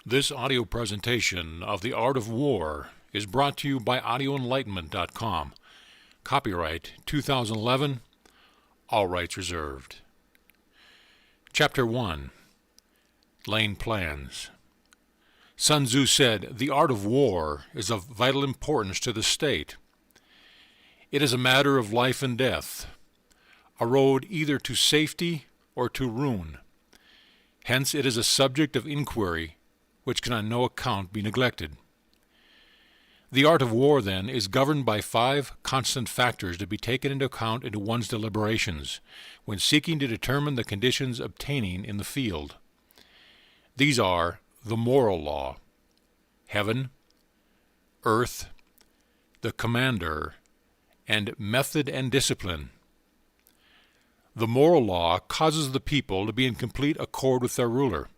This audio presentation of The Art of War is brought to you by audioenlightenment.com. Copyright 2011, all rights reserved. Chapter 1. Laying Plans. Sun Tzu said, "The art of war is of vital importance to the state. It is a matter of life and death, a road either to safety or to ruin. Hence it is a subject of inquiry which can on no account be neglected. The art of war, then, is governed by 5 constant factors to be taken into account into one's deliberations when seeking to determine the conditions obtaining in the field. These are the moral law, heaven, earth, the commander, and method and discipline. The moral law causes the people to be in complete accord with their ruler,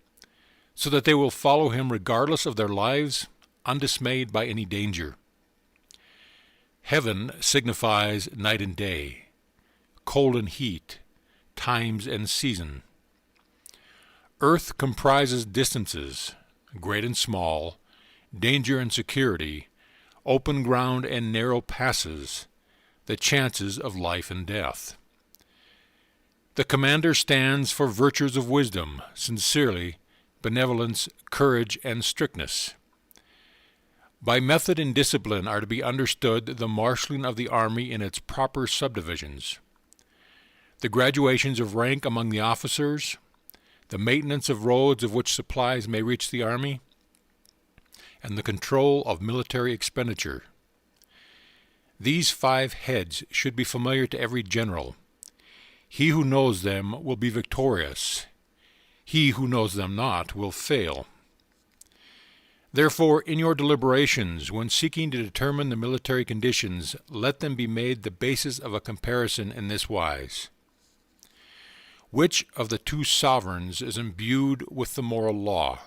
so that they will follow him regardless of their lives, undismayed by any danger. Heaven signifies night and day, cold and heat, times and season. Earth comprises distances, great and small, danger and security, open ground and narrow passes, the chances of life and death. The commander stands for virtues of wisdom, sincerely, benevolence, courage, and strictness. By method and discipline are to be understood the marshalling of the army in its proper subdivisions, the graduations of rank among the officers, the maintenance of roads of which supplies may reach the army, and the control of military expenditure. These 5 heads should be familiar to every general. He who knows them will be victorious. He who knows them not will fail. Therefore, in your deliberations, when seeking to determine the military conditions, let them be made the basis of a comparison in this wise. Which of the 2 sovereigns is imbued with the moral law?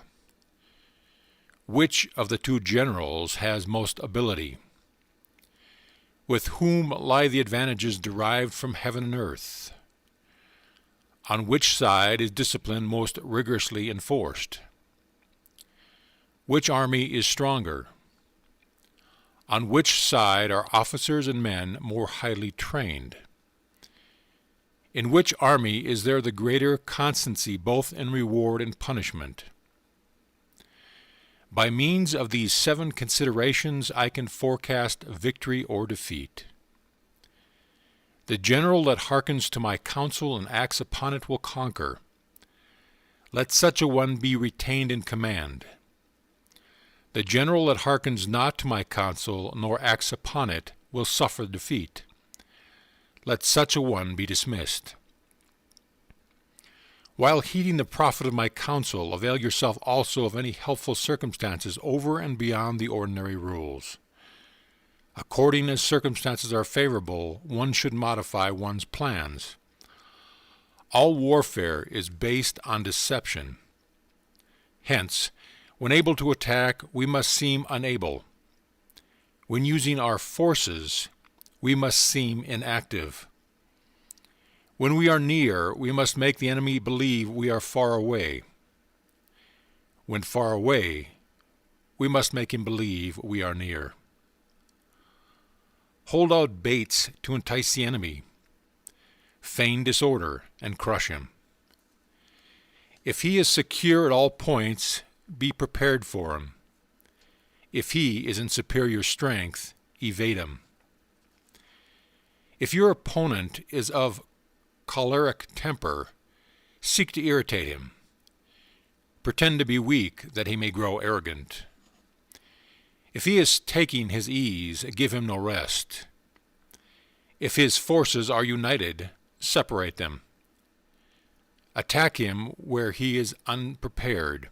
Which of the 2 generals has most ability? With whom lie the advantages derived from heaven and earth? On which side is discipline most rigorously enforced? Which army is stronger? On which side are officers and men more highly trained? In which army is there the greater constancy both in reward and punishment? By means of these 7 considerations I can forecast victory or defeat. The general that hearkens to my counsel and acts upon it will conquer. Let such a one be retained in command. The general that hearkens not to my counsel nor acts upon it will suffer defeat. Let such a one be dismissed. While heeding the profit of my counsel, avail yourself also of any helpful circumstances over and beyond the ordinary rules. According as circumstances are favorable, one should modify one's plans. All warfare is based on deception. Hence, when able to attack, we must seem unable. When using our forces, we must seem inactive. When we are near, we must make the enemy believe we are far away. When far away, we must make him believe we are near. Hold out baits to entice the enemy. Feign disorder and crush him. If he is secure at all points, be prepared for him. If he is in superior strength, evade him. If your opponent is of choleric temper, seek to irritate him. Pretend to be weak that he may grow arrogant. If he is taking his ease, give him no rest. If his forces are united, separate them. Attack him where he is unprepared.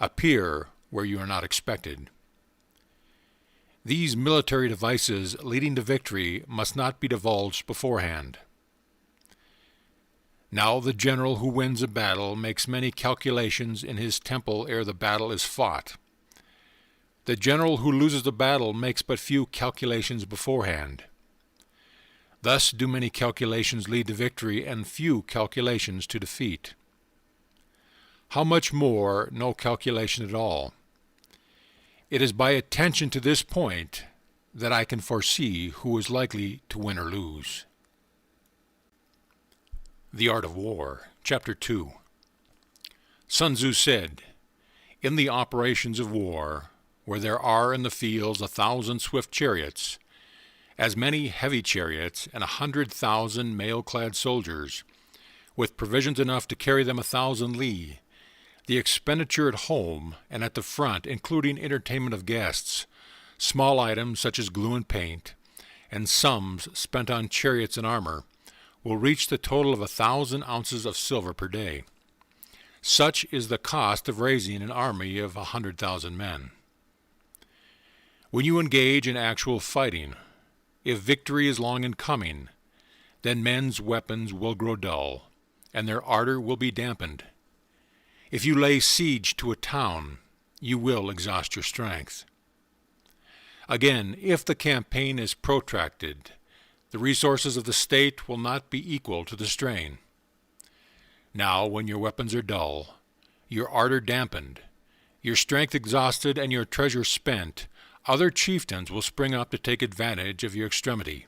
Appear where you are not expected. These military devices leading to victory must not be divulged beforehand. Now the general who wins a battle makes many calculations in his temple ere the battle is fought. The general who loses the battle makes but few calculations beforehand. Thus do many calculations lead to victory and few calculations to defeat. how much more no calculation at all? It is by attention to this point that I can foresee who is likely to win or lose. The Art of War, Chapter 2. Sun Tzu said, "In the operations of war, where there are in the fields 1,000 swift chariots, as many heavy chariots, and 100,000 mail-clad soldiers, with provisions enough to carry them 1,000 li, the expenditure at home and at the front, including entertainment of guests, small items such as glue and paint, and sums spent on chariots and armor, will reach the total of 1,000 ounces of silver per day. Such is the cost of raising an army of 100,000 men." When you engage in actual fighting, if victory is long in coming, then men's weapons will grow dull, and their ardor will be dampened. If you lay siege to a town, you will exhaust your strength. Again, if the campaign is protracted, the resources of the state will not be equal to the strain. Now, when your weapons are dull, your ardor dampened, your strength exhausted, and your treasure spent, other chieftains will spring up to take advantage of your extremity.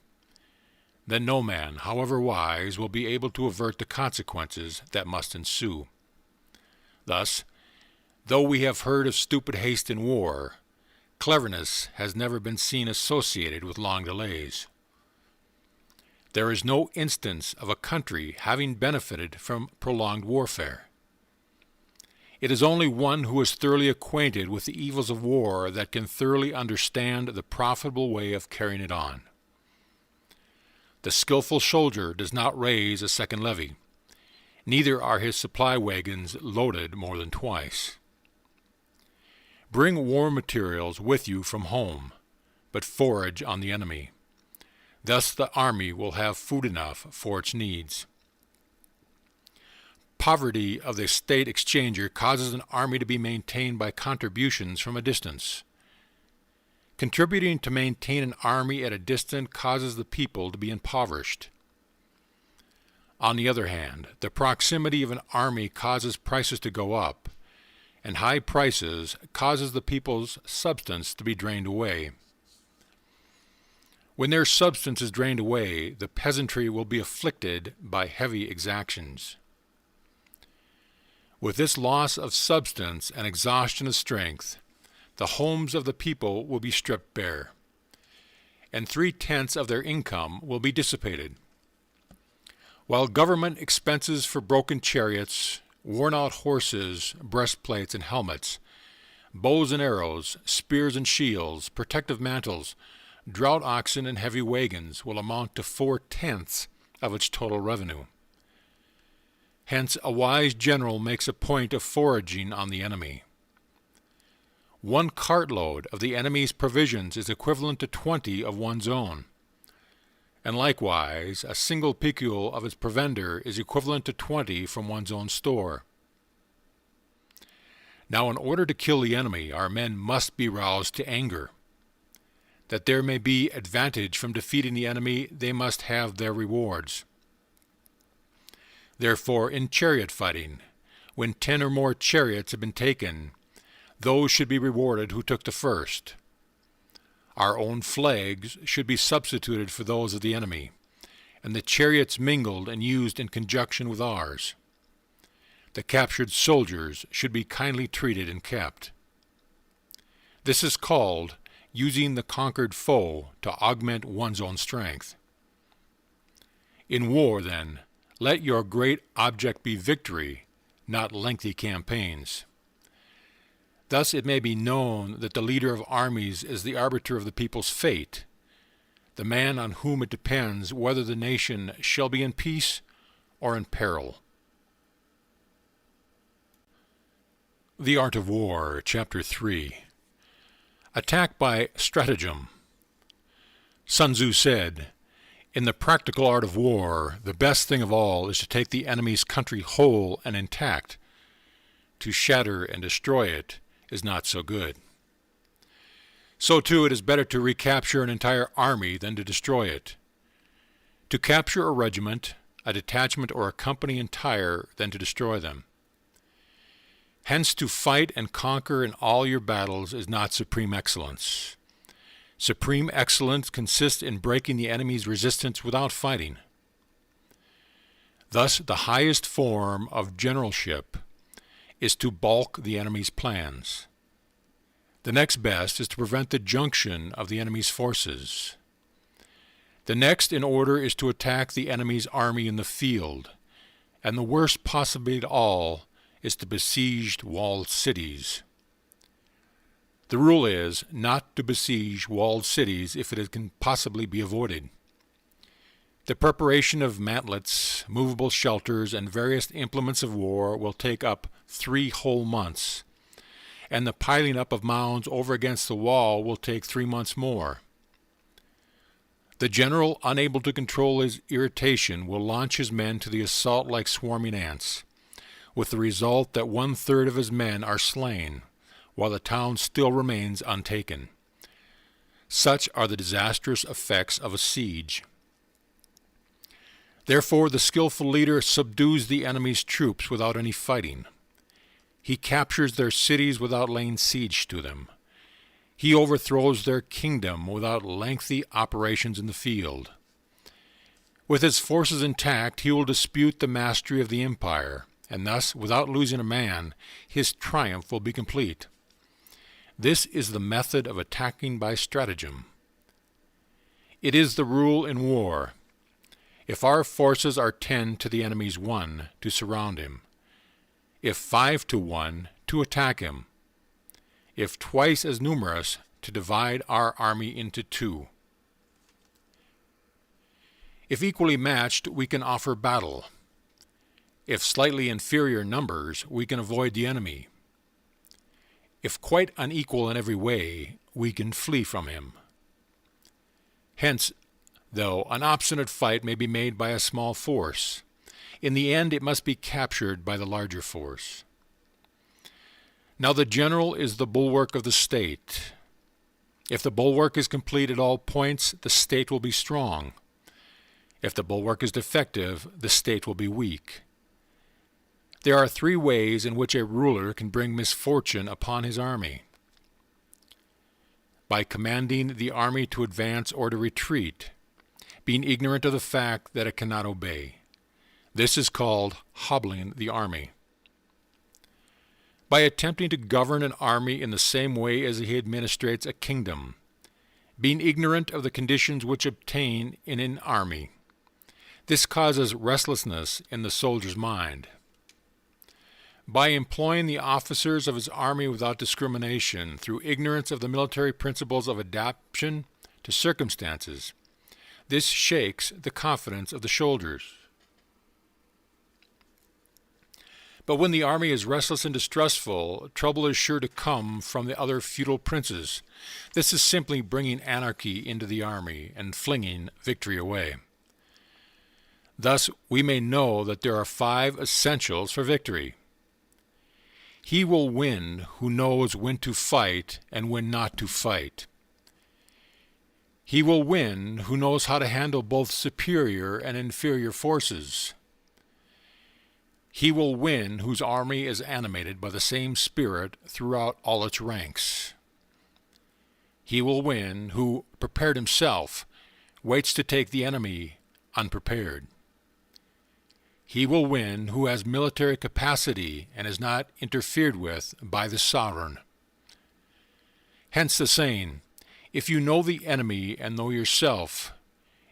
Then no man, however wise, will be able to avert the consequences that must ensue. Thus, though we have heard of stupid haste in war, cleverness has never been seen associated with long delays. There is no instance of a country having benefited from prolonged warfare. It is only one who is thoroughly acquainted with the evils of war that can thoroughly understand the profitable way of carrying it on. The skillful soldier does not raise a second levy. Neither are his supply wagons loaded more than twice. Bring war materials with you from home, but forage on the enemy. Thus the army will have food enough for its needs. Poverty of the state exchanger causes an army to be maintained by contributions from a distance. Contributing to maintain an army at a distance causes the people to be impoverished. On the other hand, the proximity of an army causes prices to go up, and high prices causes the people's substance to be drained away. When their substance is drained away, the peasantry will be afflicted by heavy exactions. With this loss of substance and exhaustion of strength, the homes of the people will be stripped bare, and 3/10 of their income will be dissipated. While government expenses for broken chariots, worn-out horses, breastplates and helmets, bows and arrows, spears and shields, protective mantles, drought oxen and heavy wagons will amount to 4/10 of its total revenue. Hence, a wise general makes a point of foraging on the enemy. 1 cartload of the enemy's provisions is equivalent to 20 of one's own, and likewise a single picul of its provender is equivalent to 20 from one's own store. Now, in order to kill the enemy, our men must be roused to anger. That there may be advantage from defeating the enemy, they must have their rewards. Therefore, in chariot fighting, when 10 or more chariots have been taken, those should be rewarded who took the first. Our own flags should be substituted for those of the enemy, and the chariots mingled and used in conjunction with ours. The captured soldiers should be kindly treated and kept. This is called using the conquered foe to augment one's own strength. In war, then, let your great object be victory, not lengthy campaigns. Thus it may be known that the leader of armies is the arbiter of the people's fate, the man on whom it depends whether the nation shall be in peace or in peril. The Art of War, Chapter 3. Attack by Stratagem. Sun Tzu said, "In the practical art of war, the best thing of all is to take the enemy's country whole and intact. To shatter and destroy it is not so good. So too it is better to recapture an entire army than to destroy it. To capture a regiment, a detachment, or a company entire than to destroy them. Hence, to fight and conquer in all your battles is not supreme excellence. Supreme excellence consists in breaking the enemy's resistance without fighting. Thus, the highest form of generalship is to balk the enemy's plans. The next best is to prevent the junction of the enemy's forces. The next in order is to attack the enemy's army in the field, and the worst possibly of all is to besiege walled cities. The rule is not to besiege walled cities if it can possibly be avoided. The preparation of mantlets, movable shelters, and various implements of war will take up 3 whole months, and the piling up of mounds over against the wall will take 3 months more. The general, unable to control his irritation, will launch his men to the assault like swarming ants, with the result that 1/3 of his men are slain, while the town still remains untaken. Such are the disastrous effects of a siege. Therefore, the skillful leader subdues the enemy's troops without any fighting. He captures their cities without laying siege to them. He overthrows their kingdom without lengthy operations in the field. With his forces intact, he will dispute the mastery of the empire, and thus, without losing a man, his triumph will be complete. This is the method of attacking by stratagem. It is the rule in war. If our forces are 10 to the enemy's 1, to surround him. If 5 to 1, to attack him. If twice as numerous, to divide our army into 2. If equally matched, we can offer battle. If slightly inferior numbers, we can avoid the enemy. If quite unequal in every way, we can flee from him. Hence, though an obstinate fight may be made by a small force, in the end it must be captured by the larger force. Now the general is the bulwark of the state. If the bulwark is complete at all points, the state will be strong. If the bulwark is defective, the state will be weak. There are 3 ways in which a ruler can bring misfortune upon his army. By commanding the army to advance or to retreat, being ignorant of the fact that it cannot obey. This is called hobbling the army. By attempting to govern an army in the same way as he administrates a kingdom, being ignorant of the conditions which obtain in an army. This causes restlessness in the soldier's mind. By employing the officers of his army without discrimination, through ignorance of the military principles of adaptation to circumstances, this shakes the confidence of the soldiers. But when the army is restless and distrustful, trouble is sure to come from the other feudal princes. This is simply bringing anarchy into the army and flinging victory away. Thus, we may know that there are 5 essentials for victory. He will win who knows when to fight and when not to fight. He will win who knows how to handle both superior and inferior forces. He will win whose army is animated by the same spirit throughout all its ranks. He will win who, prepared himself, waits to take the enemy unprepared. He will win who has military capacity and is not interfered with by the sovereign. Hence the saying, if you know the enemy and know yourself,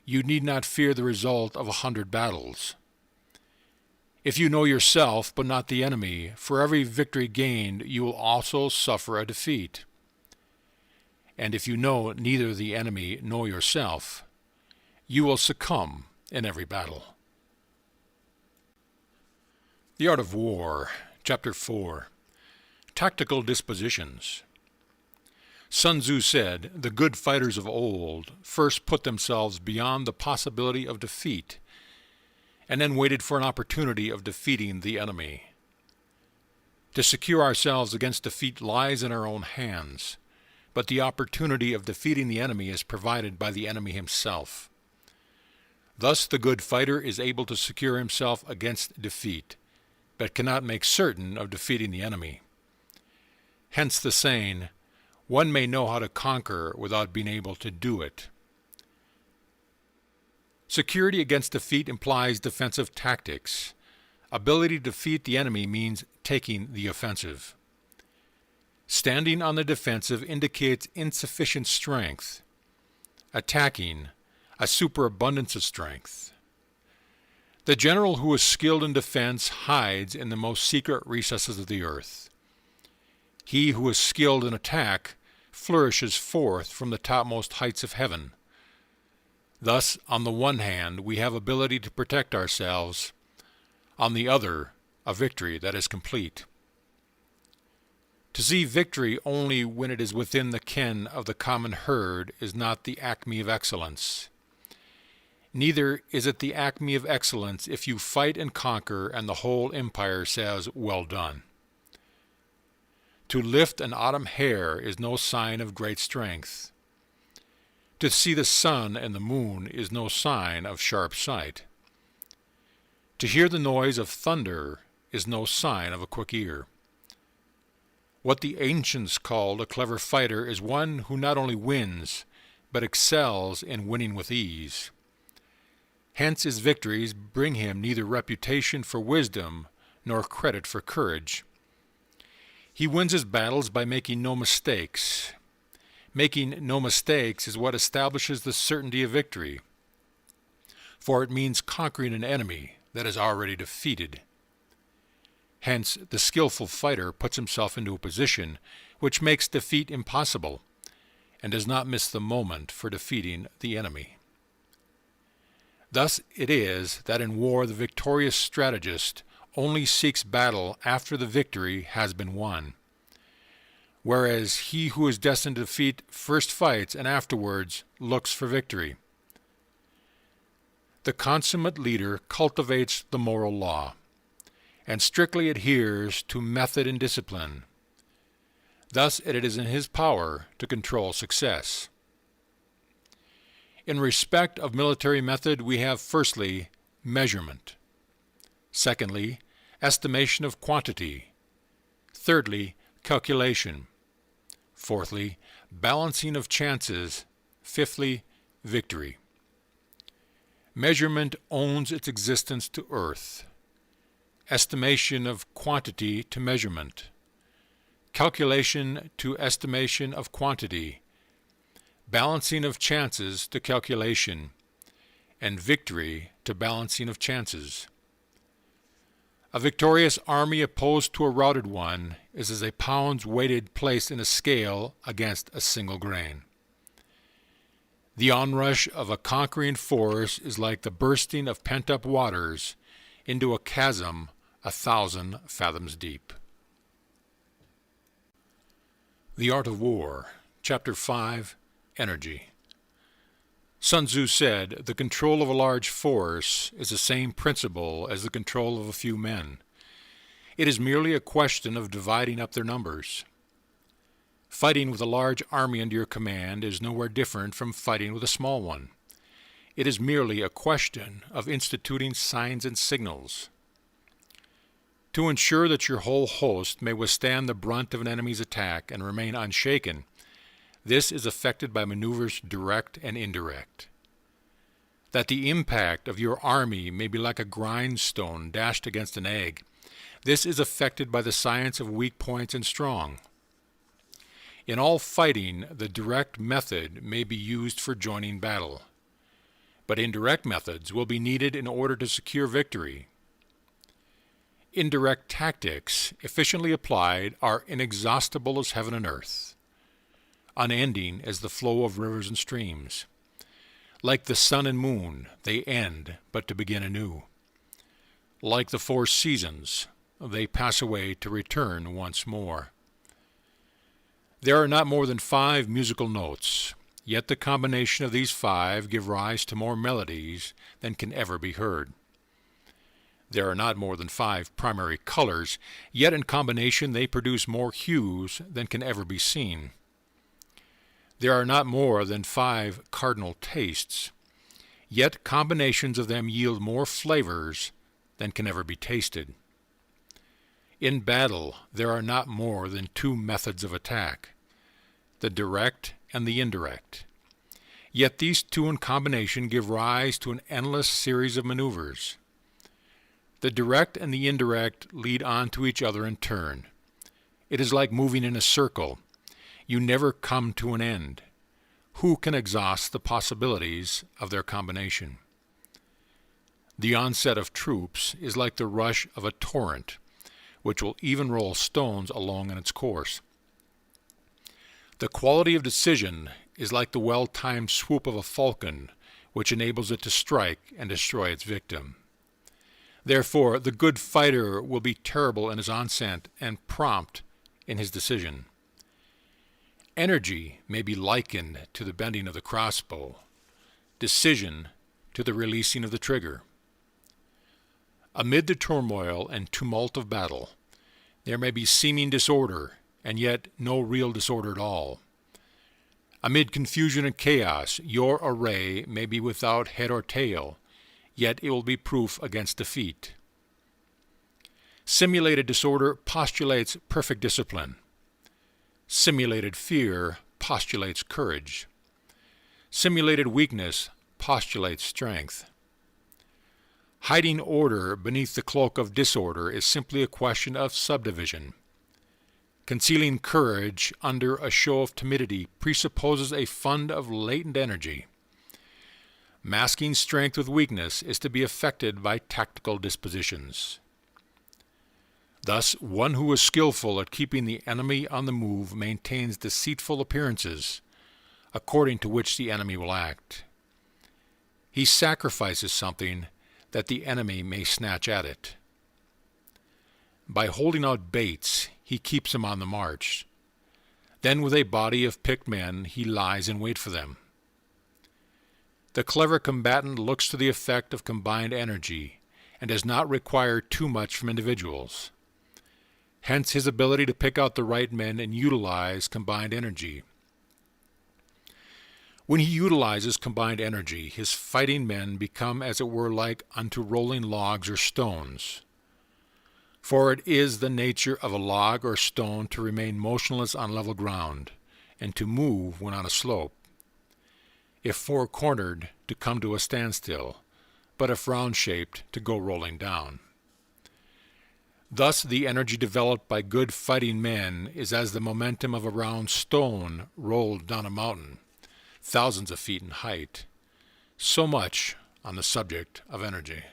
you need not fear the result of 100 battles. If you know yourself but not the enemy, for every victory gained you will also suffer a defeat. And if you know neither the enemy nor yourself, you will succumb in every battle. The Art of War, Chapter 4. Tactical Dispositions. Sun Tzu said, the good fighters of old first put themselves beyond the possibility of defeat, and then waited for an opportunity of defeating the enemy. To secure ourselves against defeat lies in our own hands, but the opportunity of defeating the enemy is provided by the enemy himself. Thus the good fighter is able to secure himself against defeat, but cannot make certain of defeating the enemy. Hence the saying, one may know how to conquer without being able to do it. Security against defeat implies defensive tactics. Ability to defeat the enemy means taking the offensive. Standing on the defensive indicates insufficient strength. Attacking, a superabundance of strength. The general who is skilled in defense hides in the most secret recesses of the earth. He who is skilled in attack flourishes forth from the topmost heights of heaven. Thus, on the one hand, we have ability to protect ourselves, on the other, a victory that is complete. To see victory only when it is within the ken of the common herd is not the acme of excellence. Neither is it the acme of excellence if you fight and conquer and the whole empire says, "Well done." To lift an autumn hair is no sign of great strength. To see the sun and the moon is no sign of sharp sight. To hear the noise of thunder is no sign of a quick ear. What the ancients called a clever fighter is one who not only wins, but excels in winning with ease. Hence his victories bring him neither reputation for wisdom nor credit for courage. He wins his battles by making no mistakes. Making no mistakes is what establishes the certainty of victory, for it means conquering an enemy that is already defeated. Hence, the skillful fighter puts himself into a position which makes defeat impossible, and does not miss the moment for defeating the enemy. Thus it is that in war the victorious strategist only seeks battle after the victory has been won, whereas he who is destined to defeat first fights and afterwards looks for victory. The consummate leader cultivates the moral law, and strictly adheres to method and discipline. Thus it is in his power to control success. In respect of military method, we have firstly, measurement. Secondly, estimation of quantity. Thirdly, calculation. Fourthly, balancing of chances. Fifthly, victory. Measurement owns its existence to earth. Estimation of quantity to measurement. Calculation to estimation of quantity. Balancing of chances to calculation. And victory to balancing of chances. A victorious army opposed to a routed one is as a pound's weighted placed in a scale against a single grain. The onrush of a conquering force is like the bursting of pent-up waters into a chasm 1,000 fathoms deep. The Art of War, Chapter 5, Energy. Sun Tzu said, "The control of a large force is the same principle as the control of a few men. It is merely a question of dividing up their numbers." Fighting with a large army under your command is nowhere different from fighting with a small one. It is merely a question of instituting signs and signals. To ensure that your whole host may withstand the brunt of an enemy's attack and remain unshaken, this is effected by maneuvers direct and indirect. That the impact of your army may be like a grindstone dashed against an egg, this is effected by the science of weak points and strong. In all fighting, the direct method may be used for joining battle, but indirect methods will be needed in order to secure victory. Indirect tactics, efficiently applied, are inexhaustible as heaven and earth, unending as the flow of rivers and streams. Like the sun and moon, they end but to begin anew. Like the 4 seasons, they pass away to return once more. There are not more than 5 musical notes, yet the combination of these 5 give rise to more melodies than can ever be heard. There are not more than 5 primary colors, yet in combination they produce more hues than can ever be seen. There are not more than 5 cardinal tastes, yet combinations of them yield more flavors than can ever be tasted. In battle, there are not more than two methods of attack, the direct and the indirect. Yet these two in combination give rise to an endless series of maneuvers. The direct and the indirect lead on to each other in turn. It is like moving in a circle. You never come to an end. Who can exhaust the possibilities of their combination? The onset of troops is like the rush of a torrent, which will even roll stones along in its course. The quality of decision is like the well-timed swoop of a falcon, which enables it to strike and destroy its victim. Therefore, the good fighter will be terrible in his onset and prompt in his decision. Energy may be likened to the bending of the crossbow, decision to the releasing of the trigger. Amid the turmoil and tumult of battle, there may be seeming disorder, and yet no real disorder at all. Amid confusion and chaos, your array may be without head or tail, yet it will be proof against defeat. Simulated disorder postulates perfect discipline. Simulated fear postulates courage. Simulated weakness postulates strength. Hiding order beneath the cloak of disorder is simply a question of subdivision. Concealing courage under a show of timidity presupposes a fund of latent energy. Masking strength with weakness is to be effected by tactical dispositions. Thus, one who is skillful at keeping the enemy on the move maintains deceitful appearances, according to which the enemy will act. He sacrifices something that the enemy may snatch at it. By holding out baits, he keeps him on the march. Then with a body of picked men, he lies in wait for them. The clever combatant looks to the effect of combined energy and does not require too much from individuals. Hence his ability to pick out the right men and utilize combined energy. When he utilizes combined energy, his fighting men become as it were like unto rolling logs or stones. For it is the nature of a log or stone to remain motionless on level ground, and to move when on a slope. If four-cornered, to come to a standstill, but if round-shaped, to go rolling down. Thus the energy developed by good fighting men is as the momentum of a round stone rolled down a mountain, thousands of feet in height. So much on the subject of energy.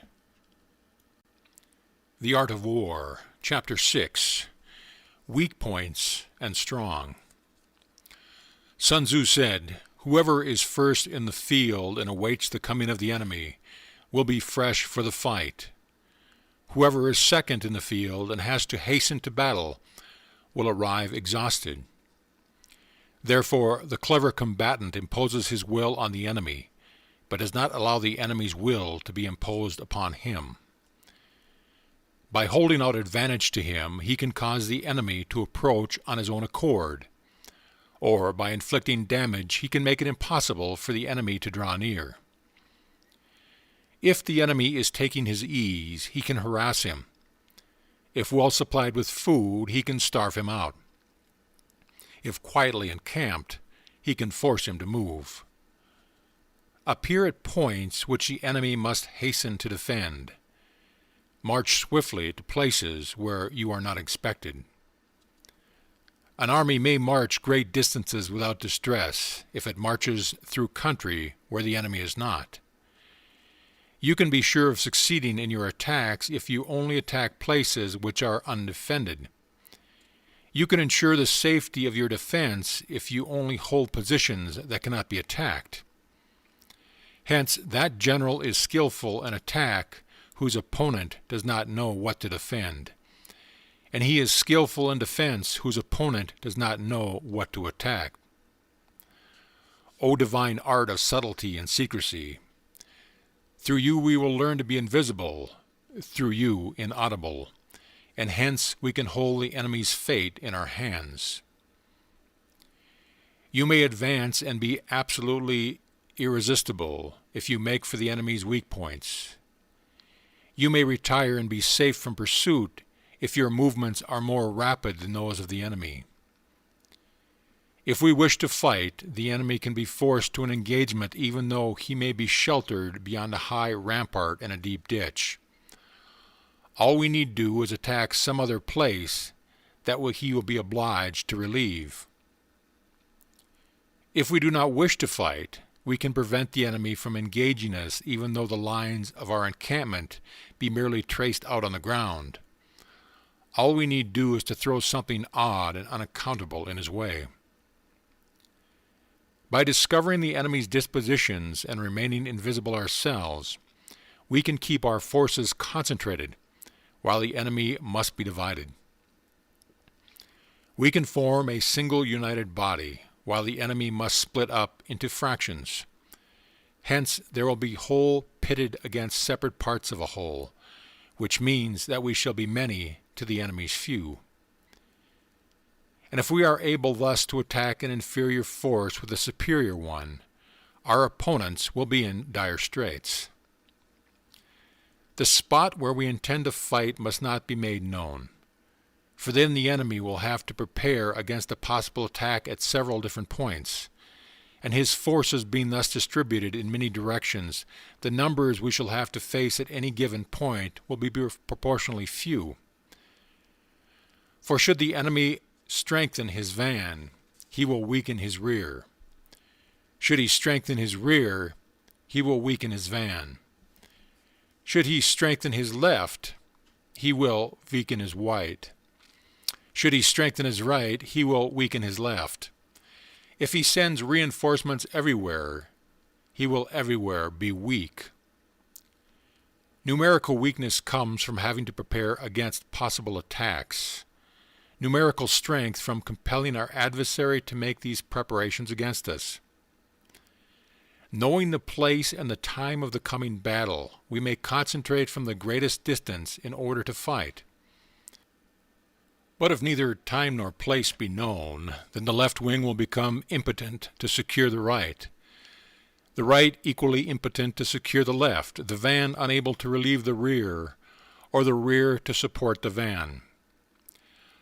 The Art of War, Chapter 6, Weak Points and Strong. Sun Tzu said, "Whoever is first in the field and awaits the coming of the enemy will be fresh for the fight. Whoever is second in the field and has to hasten to battle will arrive exhausted." Therefore, the clever combatant imposes his will on the enemy, but does not allow the enemy's will to be imposed upon him. By holding out advantage to him, he can cause the enemy to approach on his own accord, or by inflicting damage he can make it impossible for the enemy to draw near. If the enemy is taking his ease, he can harass him. If well supplied with food, he can starve him out. If quietly encamped, he can force him to move. Appear at points which the enemy must hasten to defend. March swiftly to places where you are not expected. An army may march great distances without distress if it marches through country where the enemy is not. You can be sure of succeeding in your attacks if you only attack places which are undefended. You can ensure the safety of your defense if you only hold positions that cannot be attacked. Hence, that general is skillful in attack whose opponent does not know what to defend, and he is skillful in defense whose opponent does not know what to attack. O divine art of subtlety and secrecy! Through you we will learn to be invisible, through you inaudible, and hence we can hold the enemy's fate in our hands. You may advance and be absolutely irresistible if you make for the enemy's weak points. You may retire and be safe from pursuit if your movements are more rapid than those of the enemy. If we wish to fight, the enemy can be forced to an engagement even though he may be sheltered beyond a high rampart and a deep ditch. All we need do is attack some other place that he will be obliged to relieve. If we do not wish to fight, we can prevent the enemy from engaging us even though the lines of our encampment be merely traced out on the ground. All we need do is to throw something odd and unaccountable in his way. By discovering the enemy's dispositions and remaining invisible ourselves, we can keep our forces concentrated, while the enemy must be divided. We can form a single united body, while the enemy must split up into fractions. Hence, there will be whole pitted against separate parts of a whole, which means that we shall be many to the enemy's few. And if we are able thus to attack an inferior force with a superior one, our opponents will be in dire straits. The spot where we intend to fight must not be made known, for then the enemy will have to prepare against a possible attack at several different points, and his forces being thus distributed in many directions, the numbers we shall have to face at any given point will be proportionally few. For should the enemy strengthen his van, he will weaken his rear. Should he strengthen his rear, he will weaken his van. Should he strengthen his left, he will weaken his right. Should he strengthen his right, he will weaken his left. If he sends reinforcements everywhere, he will everywhere be weak. Numerical weakness comes from having to prepare against possible attacks. Numerical strength from compelling our adversary to make these preparations against us. Knowing the place and the time of the coming battle, we may concentrate from the greatest distance in order to fight. But if neither time nor place be known, then the left wing will become impotent to secure the right, the right equally impotent to secure the left, the van unable to relieve the rear, or the rear to support the van.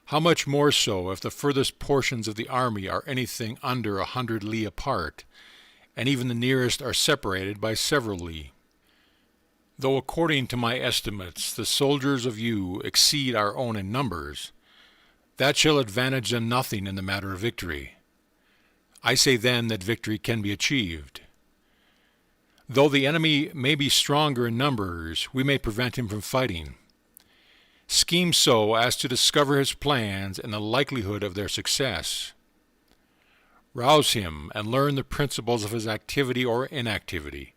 How much more so if the furthest portions of the army are anything under 100 li apart, and even the nearest are separated by several li. Though according to my estimates the soldiers of you exceed our own in numbers, that shall advantage them nothing in the matter of victory. I say then that victory can be achieved. Though the enemy may be stronger in numbers, we may prevent him from fighting. Scheme so as to discover his plans and the likelihood of their success. Rouse him and learn the principles of his activity or inactivity.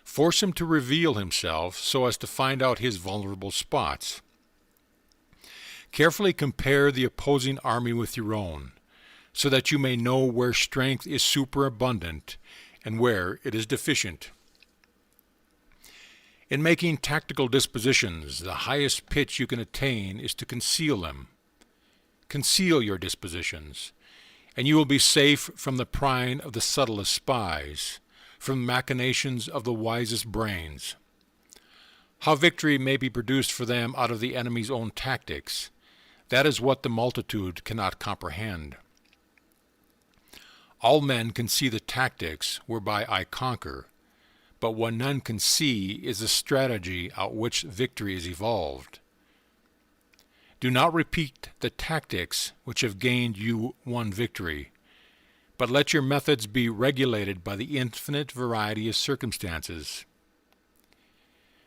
Force him to reveal himself so as to find out his vulnerable spots. Carefully compare the opposing army with your own, so that you may know where strength is superabundant and where it is deficient. In making tactical dispositions, the highest pitch you can attain is to conceal them. Conceal your dispositions, and you will be safe from the prying of the subtlest spies, from the machinations of the wisest brains. How victory may be produced for them out of the enemy's own tactics, that is what the multitude cannot comprehend. All men can see the tactics whereby I conquer, but what none can see is the strategy out which victory is evolved. Do not repeat the tactics which have gained you one victory, but let your methods be regulated by the infinite variety of circumstances.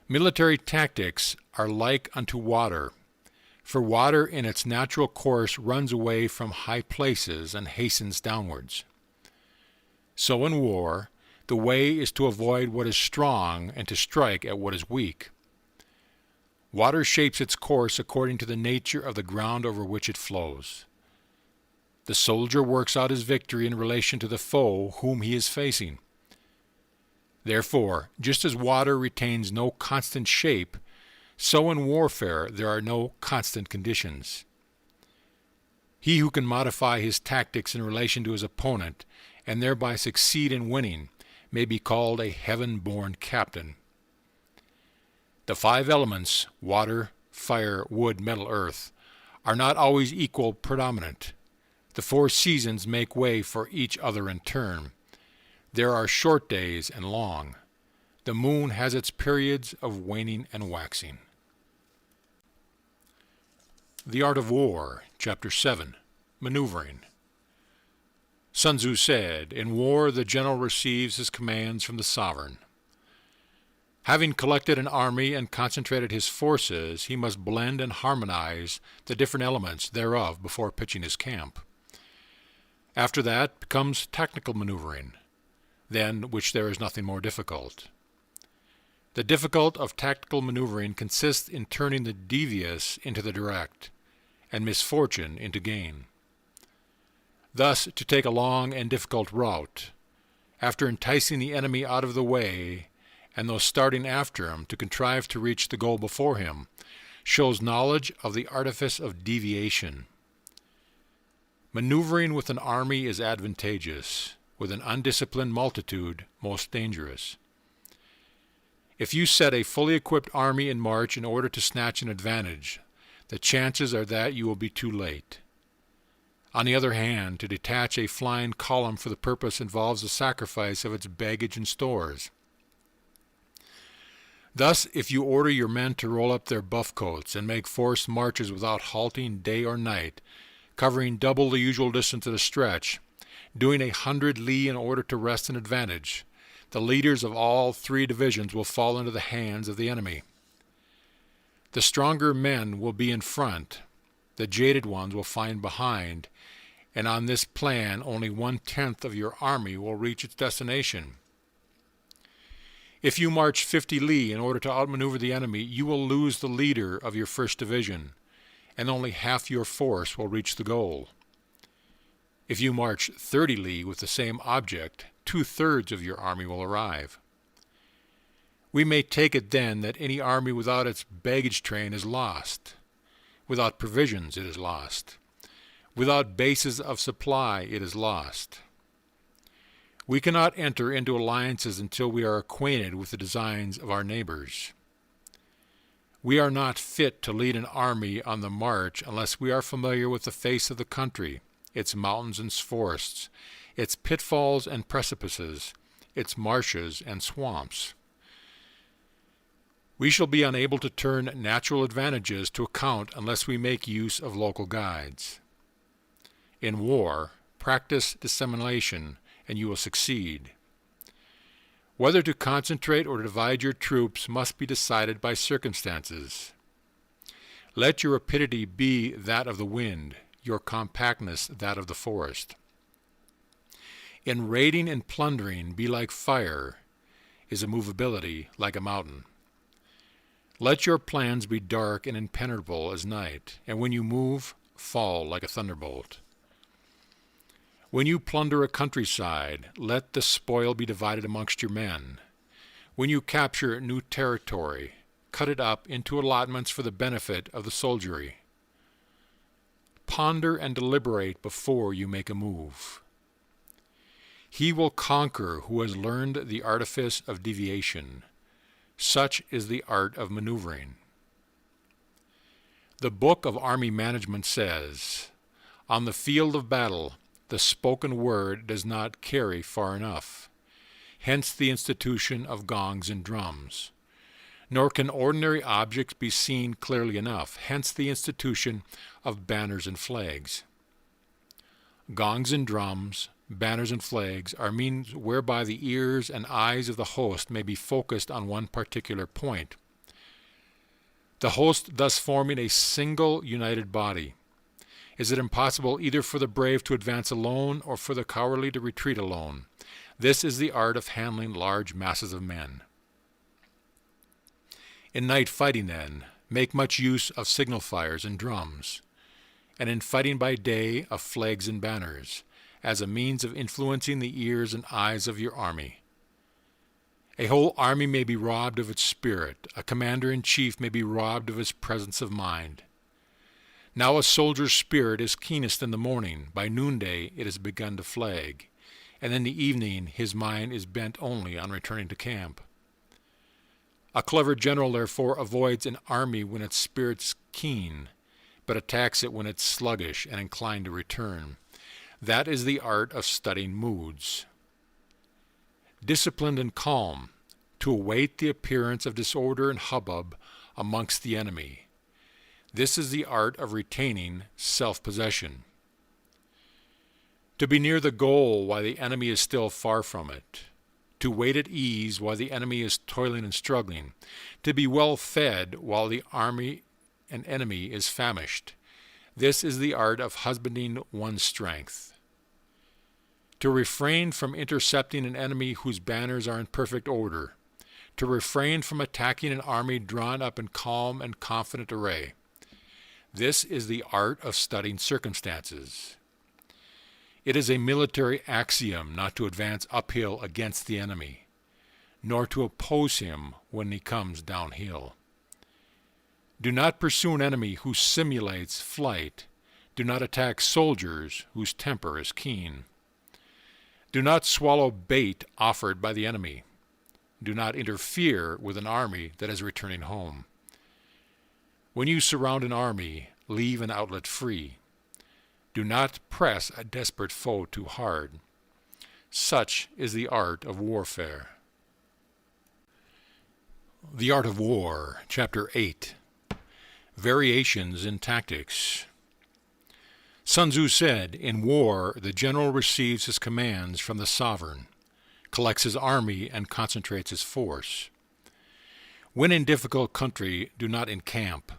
Military tactics are like unto water, for water in its natural course runs away from high places and hastens downwards. So in war, the way is to avoid what is strong and to strike at what is weak. Water shapes its course according to the nature of the ground over which it flows. The soldier works out his victory in relation to the foe whom he is facing. Therefore, just as water retains no constant shape, so in warfare there are no constant conditions. He who can modify his tactics in relation to his opponent and thereby succeed in winning may be called a heaven-born captain. The 5 elements, water, fire, wood, metal, earth, are not always equal predominant. The 4 seasons make way for each other in turn. There are short days and long. The moon has its periods of waning and waxing. The Art of War, Chapter 7, Maneuvering. Sun Tzu said, "In war the general receives his commands from the sovereign. Having collected an army and concentrated his forces, he must blend and harmonize the different elements thereof before pitching his camp. After that comes tactical maneuvering, than which there is nothing more difficult. The difficult of tactical maneuvering consists in turning the devious into the direct, and misfortune into gain. Thus, to take a long and difficult route, after enticing the enemy out of the way, and those starting after him to contrive to reach the goal before him, shows knowledge of the artifice of deviation. Maneuvering with an army is advantageous, with an undisciplined multitude most dangerous. If you set a fully equipped army in march in order to snatch an advantage, the chances are that you will be too late. On the other hand, to detach a flying column for the purpose involves the sacrifice of its baggage and stores. Thus, if you order your men to roll up their buff coats and make forced marches without halting day or night, covering double the usual distance at a stretch, doing 100 li in order to wrest an advantage, the leaders of all 3 divisions will fall into the hands of the enemy. The stronger men will be in front, the jaded ones will find behind, and on this plan only 1/10 of your army will reach its destination. If you march 50 li in order to outmaneuver the enemy, you will lose the leader of your first division, and only half your force will reach the goal. If you march 30 li with the same object, 2/3 of your army will arrive. We may take it then that any army without its baggage train is lost. Without provisions it is lost. Without bases of supply it is lost. We cannot enter into alliances until we are acquainted with the designs of our neighbors. We are not fit to lead an army on the march unless we are familiar with the face of the country, its mountains and forests, its pitfalls and precipices, its marshes and swamps. We shall be unable to turn natural advantages to account unless we make use of local guides. In war, practice dissimulation, and you will succeed. Whether to concentrate or divide your troops must be decided by circumstances. Let your rapidity be that of the wind, your compactness that of the forest. In raiding and plundering, be like fire, is immovability like a mountain. Let your plans be dark and impenetrable as night, and when you move, fall like a thunderbolt. When you plunder a countryside, let the spoil be divided amongst your men. When you capture new territory, cut it up into allotments for the benefit of the soldiery. Ponder and deliberate before you make a move. He will conquer who has learned the artifice of deviation. Such is the art of maneuvering. The Book of Army Management says, "On the field of battle, the spoken word does not carry far enough. Hence the institution of gongs and drums. Nor can ordinary objects be seen clearly enough. Hence the institution of banners and flags." Gongs and drums, banners and flags are means whereby the ears and eyes of the host may be focused on one particular point. The host thus forming a single united body. Is it impossible either for the brave to advance alone or for the cowardly to retreat alone? This is the art of handling large masses of men. In night fighting, then, make much use of signal fires and drums, and in fighting by day of flags and banners, as a means of influencing the ears and eyes of your army. A whole army may be robbed of its spirit. A commander-in-chief may be robbed of his presence of mind. Now a soldier's spirit is keenest in the morning. By noonday it has begun to flag, and in the evening his mind is bent only on returning to camp. A clever general, therefore, avoids an army when its spirit's keen, but attacks it when it's sluggish and inclined to return. That is the art of studying moods. Disciplined and calm, to await the appearance of disorder and hubbub amongst the enemy. This is the art of retaining self-possession. To be near the goal while the enemy is still far from it. To wait at ease while the enemy is toiling and struggling. To be well fed while the enemy is famished. This is the art of husbanding one's strength. To refrain from intercepting an enemy whose banners are in perfect order. To refrain from attacking an army drawn up in calm and confident array. This is the art of studying circumstances. It is a military axiom not to advance uphill against the enemy, nor to oppose him when he comes downhill. Do not pursue an enemy who simulates flight. Do not attack soldiers whose temper is keen. Do not swallow bait offered by the enemy. Do not interfere with an army that is returning home. When you surround an army, leave an outlet free. Do not press a desperate foe too hard. Such is the art of warfare. The Art of War, Chapter 8. Variations in Tactics. Sun Tzu said, in war, the general receives his commands from the sovereign, collects his army, and concentrates his force. When in difficult country, do not encamp.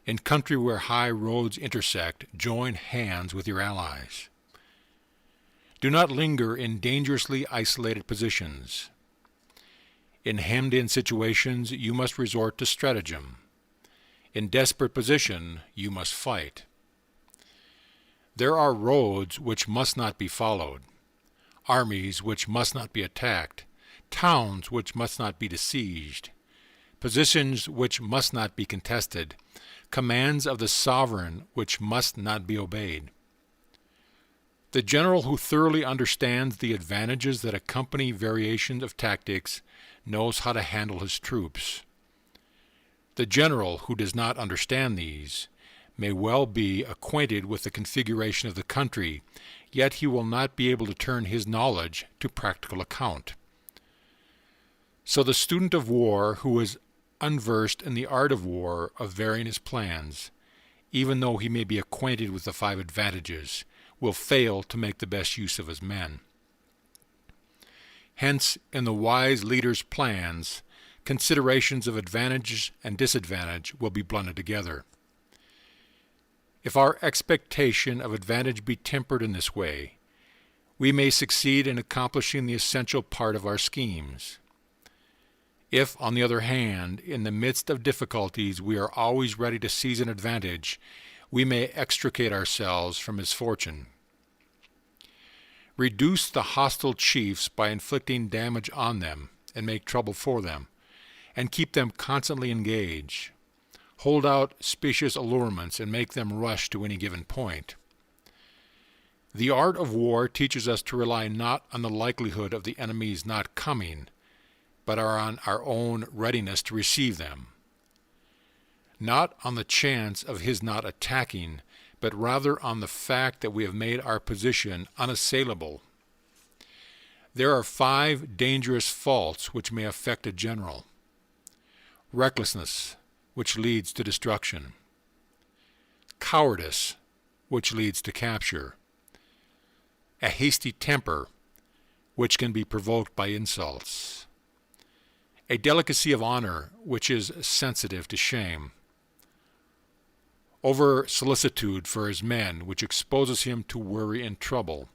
In country where high roads intersect, join hands with your allies. Do not linger in dangerously isolated positions. In hemmed-in situations, you must resort to stratagem. In desperate position, you must fight. There are roads which must not be followed, armies which must not be attacked, towns which must not be besieged, positions which must not be contested, commands of the sovereign which must not be obeyed. The general who thoroughly understands the advantages that accompany variations of tactics knows how to handle his troops. The general who does not understand these may well be acquainted with the configuration of the country, yet he will not be able to turn his knowledge to practical account. So the student of war who is unversed in the art of war of varying his plans, even though he may be acquainted with the 5 advantages, will fail to make the best use of his men. Hence, in the wise leader's plans, considerations of advantage and disadvantage will be blended together. If our expectation of advantage be tempered in this way, we may succeed in accomplishing the essential part of our schemes. If, on the other hand, in the midst of difficulties we are always ready to seize an advantage, we may extricate ourselves from misfortune. Reduce the hostile chiefs by inflicting damage on them and make trouble for them, and keep them constantly engaged. Hold out specious allurements and make them rush to any given point. The art of war teaches us to rely not on the likelihood of the enemy's not coming, but on our own readiness to receive them. Not on the chance of his not attacking, but rather on the fact that we have made our position unassailable. There are 5 dangerous faults which may affect a general. Recklessness, which leads to destruction. Cowardice, which leads to capture. A hasty temper, which can be provoked by insults. A delicacy of honor, which is sensitive to shame. Over-solicitude for his men, which exposes him to worry and trouble.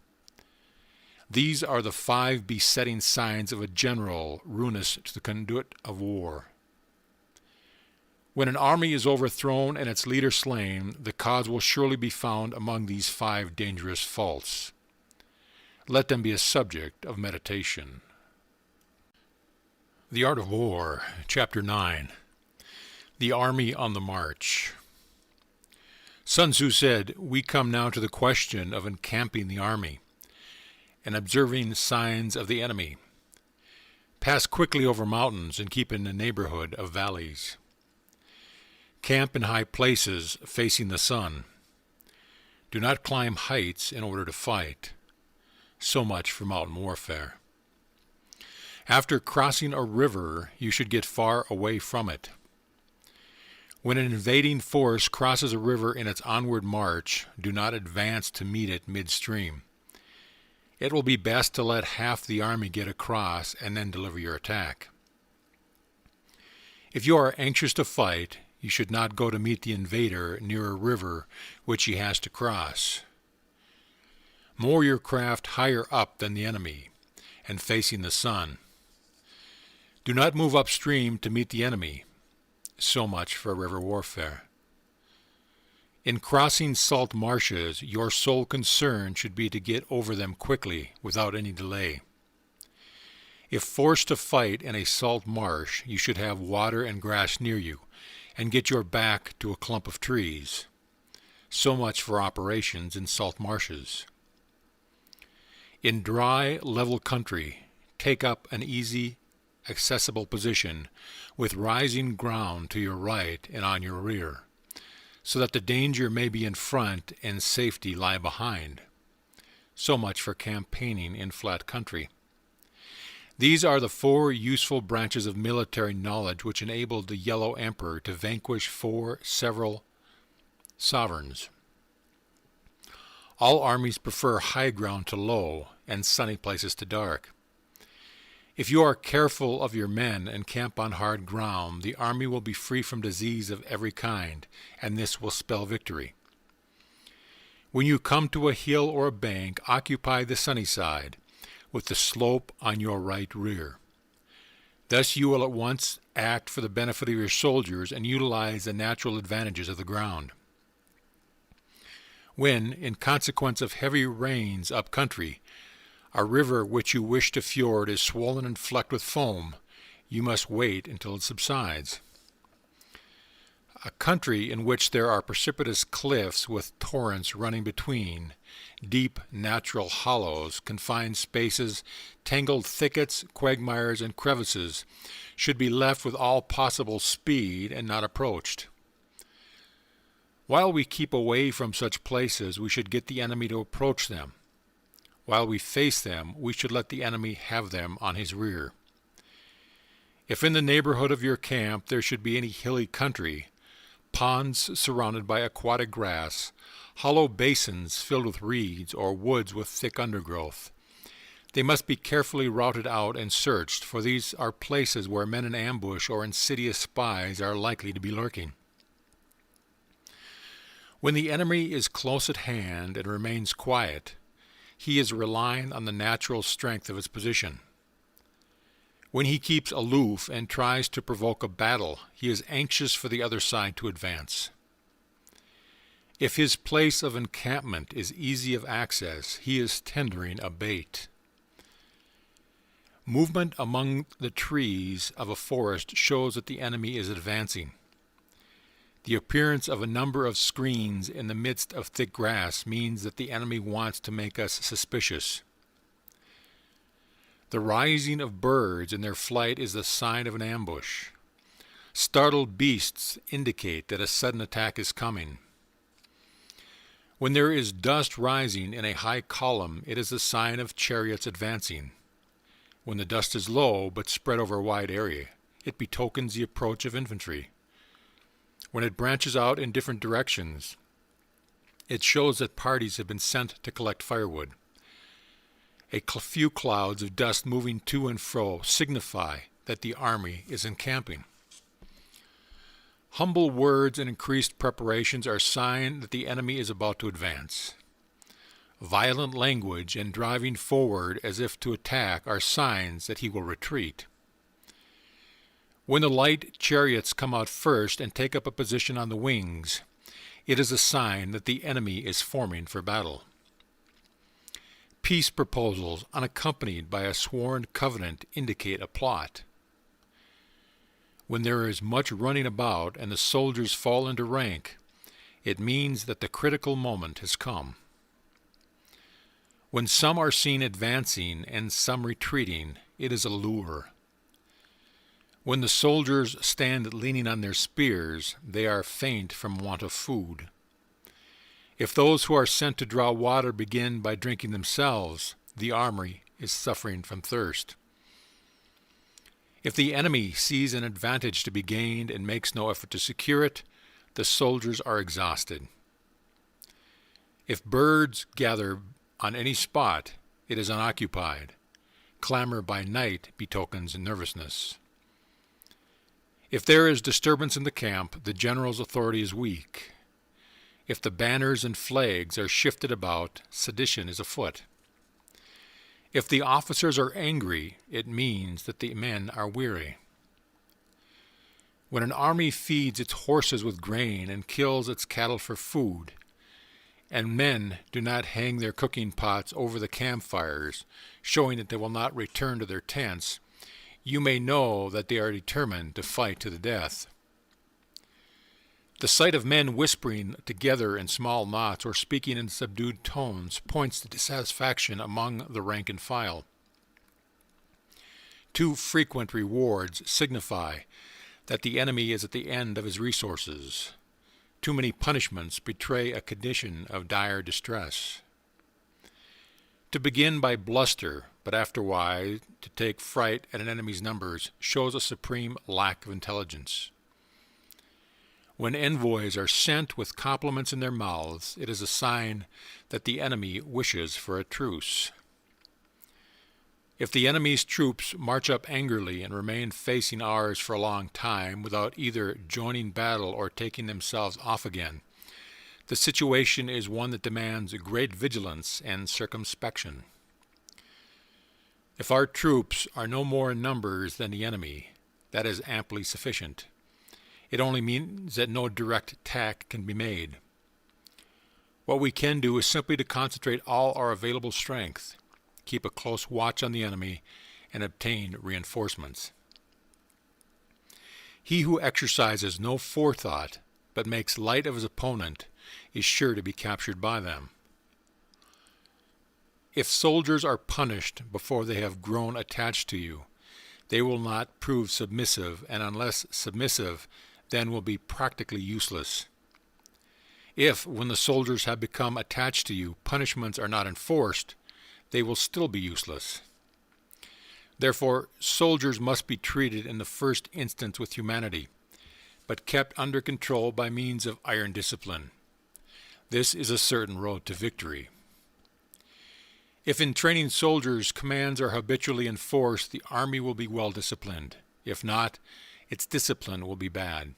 These are the 5 besetting signs of a general ruinous to the conduit of war. When an army is overthrown and its leader slain, the cause will surely be found among these 5 dangerous faults. Let them be a subject of meditation. The Art of War, Chapter 9. The Army on the March. Sun Tzu said, "We come now to the question of encamping the army and observing signs of the enemy. Pass quickly over mountains and keep in the neighborhood of valleys. Camp in high places facing the sun. Do not climb heights in order to fight. So much for mountain warfare. After crossing a river, you should get far away from it. When an invading force crosses a river in its onward march, do not advance to meet it midstream. It will be best to let half the army get across and then deliver your attack. If you are anxious to fight, you should not go to meet the invader near a river which he has to cross. Moor your craft higher up than the enemy, and facing the sun. Do not move upstream to meet the enemy. So much for river warfare. In crossing salt marshes, your sole concern should be to get over them quickly, without any delay. If forced to fight in a salt marsh, you should have water and grass near you, and get your back to a clump of trees. So much for operations in salt marshes. In dry, level country, take up an easy, accessible position with rising ground to your right and on your rear, so that the danger may be in front and safety lie behind. So much for campaigning in flat country. These are the 4 useful branches of military knowledge which enabled the Yellow Emperor to vanquish 4 several sovereigns. All armies prefer high ground to low, and sunny places to dark. If you are careful of your men and camp on hard ground, the army will be free from disease of every kind, and this will spell victory. When you come to a hill or a bank, occupy the sunny side, with the slope on your right rear. Thus you will at once act for the benefit of your soldiers and utilize the natural advantages of the ground. When, in consequence of heavy rains up country, a river which you wish to ford is swollen and flecked with foam, you must wait until it subsides. A country in which there are precipitous cliffs with torrents running between, deep natural hollows, confined spaces, tangled thickets, quagmires, and crevices, should be left with all possible speed and not approached. While we keep away from such places, we should get the enemy to approach them. While we face them, we should let the enemy have them on his rear. If in the neighborhood of your camp there should be any hilly country, ponds surrounded by aquatic grass, hollow basins filled with reeds, or woods with thick undergrowth, they must be carefully routed out and searched, for these are places where men in ambush or insidious spies are likely to be lurking. When the enemy is close at hand and remains quiet, he is relying on the natural strength of his position. When he keeps aloof and tries to provoke a battle, he is anxious for the other side to advance. If his place of encampment is easy of access, he is tendering a bait. Movement among the trees of a forest shows that the enemy is advancing. The appearance of a number of screens in the midst of thick grass means that the enemy wants to make us suspicious. The rising of birds in their flight is the sign of an ambush. Startled beasts indicate that a sudden attack is coming. When there is dust rising in a high column, it is a sign of chariots advancing. When the dust is low but spread over a wide area, it betokens the approach of infantry. When it branches out in different directions, it shows that parties have been sent to collect firewood. A few clouds of dust moving to and fro signify that the army is encamping. Humble words and increased preparations are sign that the enemy is about to advance. Violent language and driving forward as if to attack are signs that he will retreat. When the light chariots come out first and take up a position on the wings, it is a sign that the enemy is forming for battle. Peace proposals unaccompanied by a sworn covenant indicate a plot. When there is much running about and the soldiers fall into rank, it means that the critical moment has come. When some are seen advancing and some retreating, it is a lure. When the soldiers stand leaning on their spears, they are faint from want of food. If those who are sent to draw water begin by drinking themselves, the army is suffering from thirst. If the enemy sees an advantage to be gained and makes no effort to secure it, the soldiers are exhausted. If birds gather on any spot, it is unoccupied. Clamor by night betokens nervousness. If there is disturbance in the camp, the general's authority is weak. If the banners and flags are shifted about, sedition is afoot. If the officers are angry, it means that the men are weary. When an army feeds its horses with grain and kills its cattle for food, and men do not hang their cooking pots over the campfires, showing that they will not return to their tents, you may know that they are determined to fight to the death. The sight of men whispering together in small knots or speaking in subdued tones points to dissatisfaction among the rank and file. Too frequent rewards signify that the enemy is at the end of his resources. Too many punishments betray a condition of dire distress. To begin by bluster, but afterward to take fright at an enemy's numbers, shows a supreme lack of intelligence. When envoys are sent with compliments in their mouths, it is a sign that the enemy wishes for a truce. If the enemy's troops march up angrily and remain facing ours for a long time without either joining battle or taking themselves off again, the situation is one that demands great vigilance and circumspection. If our troops are no more in numbers than the enemy, that is amply sufficient. It only means that no direct attack can be made. What we can do is simply to concentrate all our available strength, keep a close watch on the enemy, and obtain reinforcements. He who exercises no forethought but makes light of his opponent is sure to be captured by them. If soldiers are punished before they have grown attached to you, they will not prove submissive, and unless submissive, then will be practically useless. If, when the soldiers have become attached to you, punishments are not enforced, they will still be useless. Therefore, soldiers must be treated in the first instance with humanity, but kept under control by means of iron discipline. This is a certain road to victory. If in training soldiers commands are habitually enforced, the army will be well disciplined. If not, its discipline will be bad.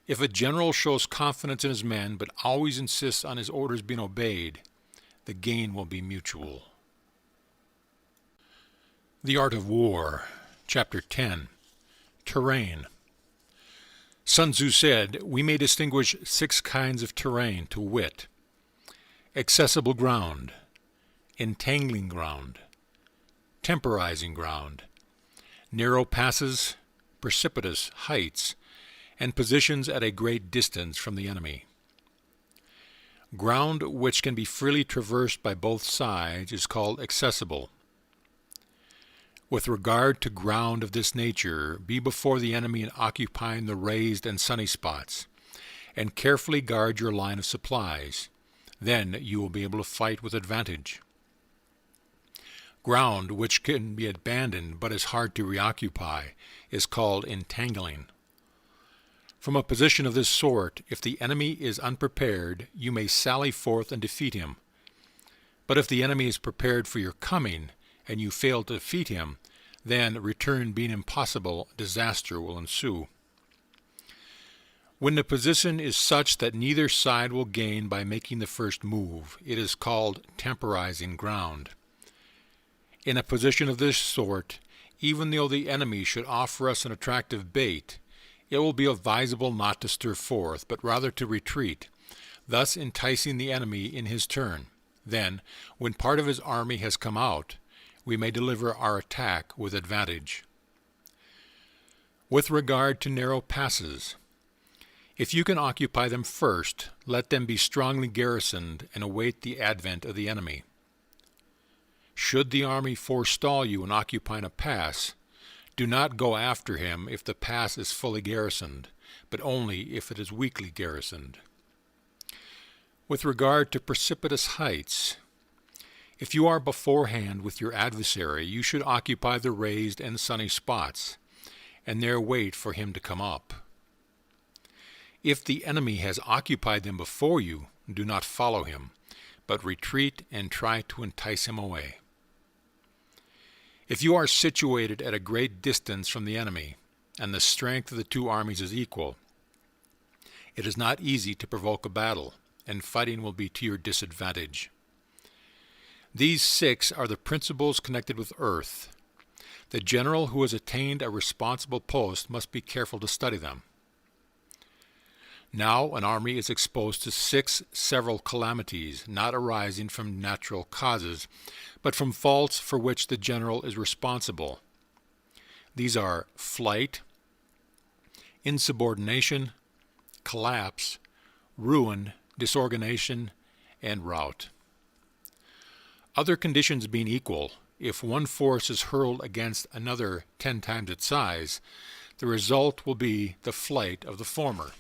If a general shows confidence in his men but always insists on his orders being obeyed, the gain will be mutual. The Art of War, Chapter 10, Terrain. Sun Tzu said, "We may distinguish 6 kinds of terrain, to wit, accessible ground, entangling ground, temporizing ground, narrow passes, precipitous heights, and positions at a great distance from the enemy. Ground which can be freely traversed by both sides is called accessible. With regard to ground of this nature, be before the enemy in occupying the raised and sunny spots, and carefully guard your line of supplies. Then you will be able to fight with advantage. Ground which can be abandoned but is hard to reoccupy is called entangling. From a position of this sort, if the enemy is unprepared, you may sally forth and defeat him. But if the enemy is prepared for your coming, and you fail to defeat him, then, return being impossible, disaster will ensue. When the position is such that neither side will gain by making the first move, it is called temporizing ground. In a position of this sort, even though the enemy should offer us an attractive bait, it will be advisable not to stir forth, but rather to retreat, thus enticing the enemy in his turn. Then, when part of his army has come out, we may deliver our attack with advantage. With regard to narrow passes, if you can occupy them first, let them be strongly garrisoned and await the advent of the enemy. Should the army forestall you in occupying a pass, Do not go after him if the pass is fully garrisoned, but only if it is weakly garrisoned. With regard to precipitous heights, if you are beforehand with your adversary, you should occupy the raised and sunny spots, and there wait for him to come up. If the enemy has occupied them before you, do not follow him, but retreat and try to entice him away. If you are situated at a great distance from the enemy, and the strength of the two armies is equal, it is not easy to provoke a battle, and fighting will be to your disadvantage. These 6 are the principles connected with earth. The general who has attained a responsible post must be careful to study them. Now an army is exposed to 6 several calamities, not arising from natural causes, but from faults for which the general is responsible. These are flight, insubordination, collapse, ruin, disorganization, and rout. Other conditions being equal, if one force is hurled against another 10 times its size, the result will be the flight of the former.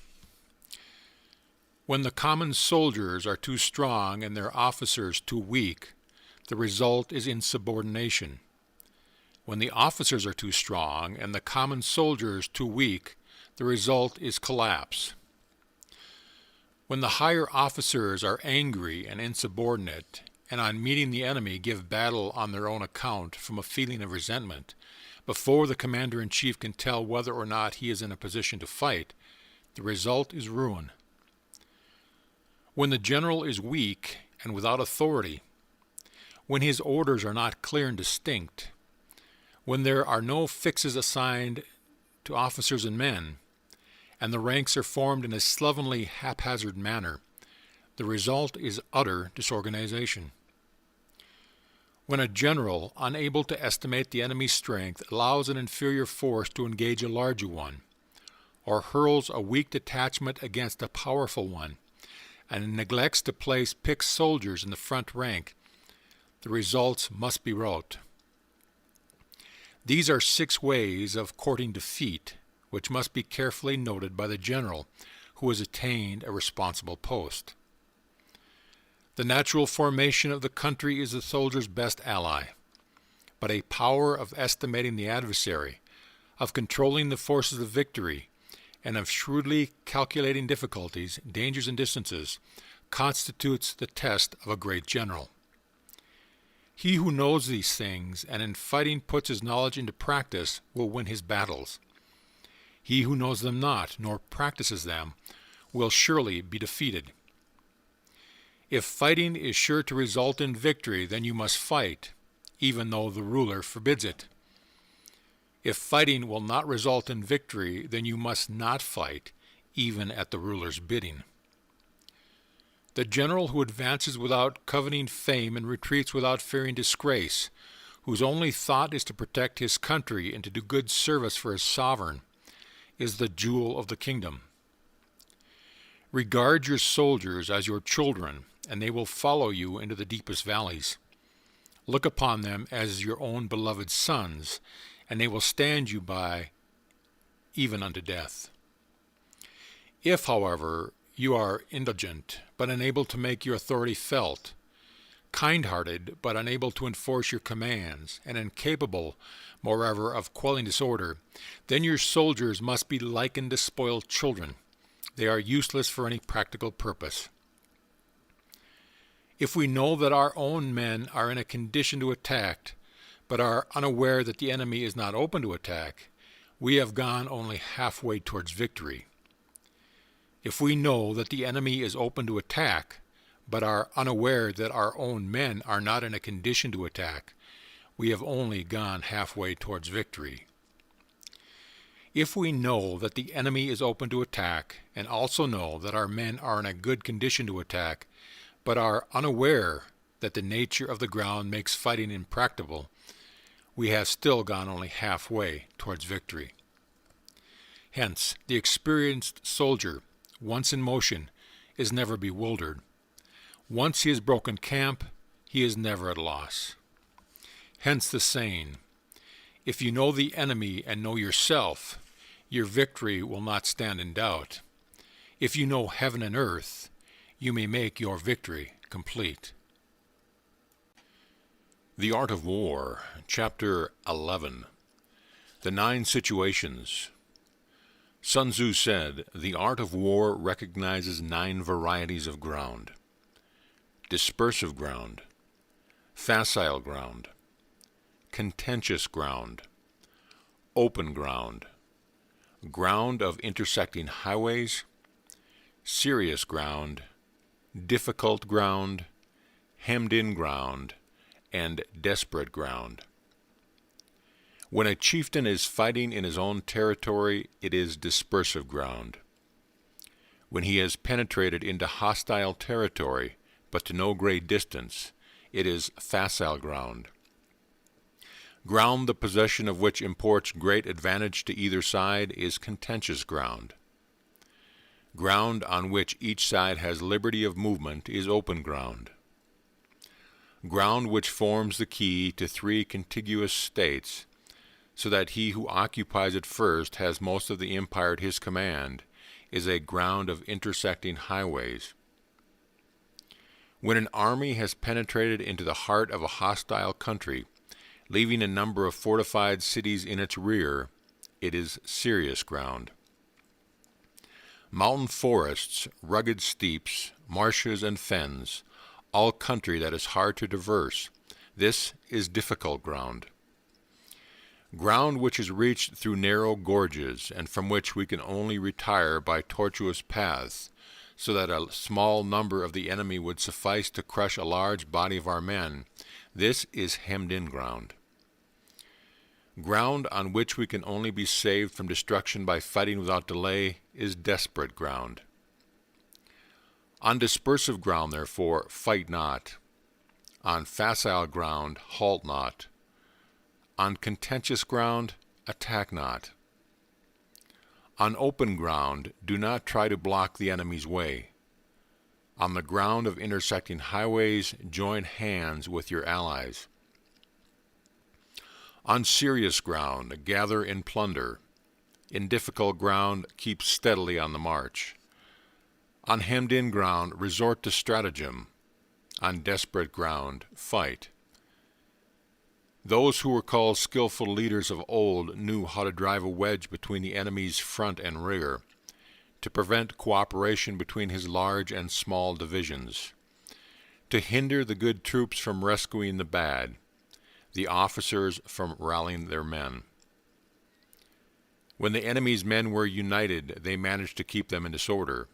When the common soldiers are too strong and their officers too weak, the result is insubordination. When the officers are too strong and the common soldiers too weak, the result is collapse. When the higher officers are angry and insubordinate, and on meeting the enemy give battle on their own account from a feeling of resentment, before the commander-in-chief can tell whether or not he is in a position to fight, the result is ruin. When the general is weak and without authority, when his orders are not clear and distinct, when there are no fixes assigned to officers and men, and the ranks are formed in a slovenly, haphazard manner, the result is utter disorganization. When a general, unable to estimate the enemy's strength, allows an inferior force to engage a larger one, or hurls a weak detachment against a powerful one, and neglects to place picked soldiers in the front rank, the results must be rout. These are 6 ways of courting defeat, which must be carefully noted by the general who has attained a responsible post. The natural formation of the country is the soldier's best ally, but a power of estimating the adversary, of controlling the forces of victory, and of shrewdly calculating difficulties, dangers, and distances, constitutes the test of a great general. He who knows these things and in fighting puts his knowledge into practice will win his battles. He who knows them not, nor practices them, will surely be defeated. If fighting is sure to result in victory, then you must fight, even though the ruler forbids it. If fighting will not result in victory, then you must not fight, even at the ruler's bidding. The general who advances without coveting fame and retreats without fearing disgrace, whose only thought is to protect his country and to do good service for his sovereign, is the jewel of the kingdom. Regard your soldiers as your children, and they will follow you into the deepest valleys. Look upon them as your own beloved sons, and they will stand you by even unto death. If, however, you are indulgent, but unable to make your authority felt, kind-hearted, but unable to enforce your commands, and incapable, moreover, of quelling disorder, then your soldiers must be likened to spoiled children. They are useless for any practical purpose. If we know that our own men are in a condition to attack, but are unaware that the enemy is not open to attack, we have gone only halfway towards victory. If we know that the enemy is open to attack, but are unaware that our own men are not in a condition to attack, we have only gone halfway towards victory. If we know that the enemy is open to attack, and also know that our men are in a good condition to attack, but are unaware that the nature of the ground makes fighting impracticable, we have still gone only halfway towards victory. Hence, the experienced soldier, once in motion, is never bewildered. Once he has broken camp, he is never at loss. Hence the saying, If you know the enemy and know yourself, your victory will not stand in doubt. If you know heaven and earth, you may make your victory complete. The Art of War, Chapter 11. The 9 Situations. Sun Tzu said, "The art of war recognizes 9 varieties of ground: dispersive ground, facile ground, contentious ground, open ground, ground of intersecting highways, serious ground, difficult ground, hemmed-in ground, and desperate ground." When a chieftain is fighting in his own territory, it is dispersive ground. When he has penetrated into hostile territory, but to no great distance, it is facile ground. Ground the possession of which imports great advantage to either side is contentious ground. Ground on which each side has liberty of movement is open ground. Ground which forms the key to 3 contiguous states, so that he who occupies it first has most of the empire at his command, is a ground of intersecting highways. When an army has penetrated into the heart of a hostile country, leaving a number of fortified cities in its rear, it is serious ground. Mountain forests, rugged steeps, marshes and fens, all country that is hard to traverse, this is difficult ground. Ground which is reached through narrow gorges, and from which we can only retire by tortuous paths, so that a small number of the enemy would suffice to crush a large body of our men, this is hemmed-in ground. Ground on which we can only be saved from destruction by fighting without delay is desperate ground. On dispersive ground, therefore, fight not. On facile ground, halt not. On contentious ground, attack not. On open ground, do not try to block the enemy's way. On the ground of intersecting highways, join hands with your allies. On serious ground, gather in plunder. In difficult ground, keep steadily on the march. On hemmed-in ground, resort to stratagem. On desperate ground, fight. Those who were called skillful leaders of old knew how to drive a wedge between the enemy's front and rear, to prevent cooperation between his large and small divisions, to hinder the good troops from rescuing the bad, the officers from rallying their men. When the enemy's men were united, they managed to keep them in disorder.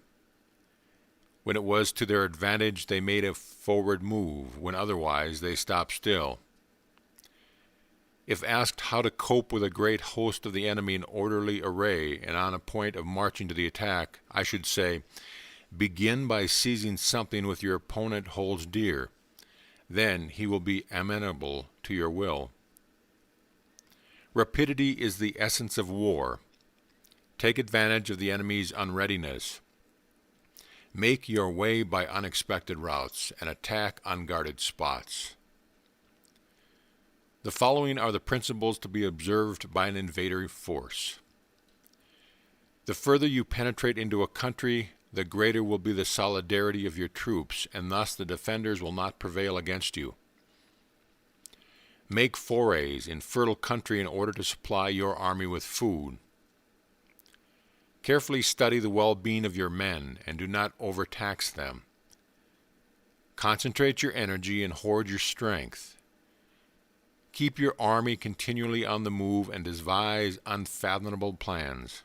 When it was to their advantage, they made a forward move. When otherwise, they stopped still. If asked how to cope with a great host of the enemy in orderly array and on a point of marching to the attack, I should say, begin by seizing something which your opponent holds dear. Then he will be amenable to your will. Rapidity is the essence of war. Take advantage of the enemy's unreadiness. Make your way by unexpected routes and attack unguarded spots. The following are the principles to be observed by an invader force. The further you penetrate into a country, the greater will be the solidarity of your troops, and thus the defenders will not prevail against you. Make forays in fertile country in order to supply your army with food. Carefully study the well-being of your men, and do not overtax them. Concentrate your energy and hoard your strength. Keep your army continually on the move and devise unfathomable plans.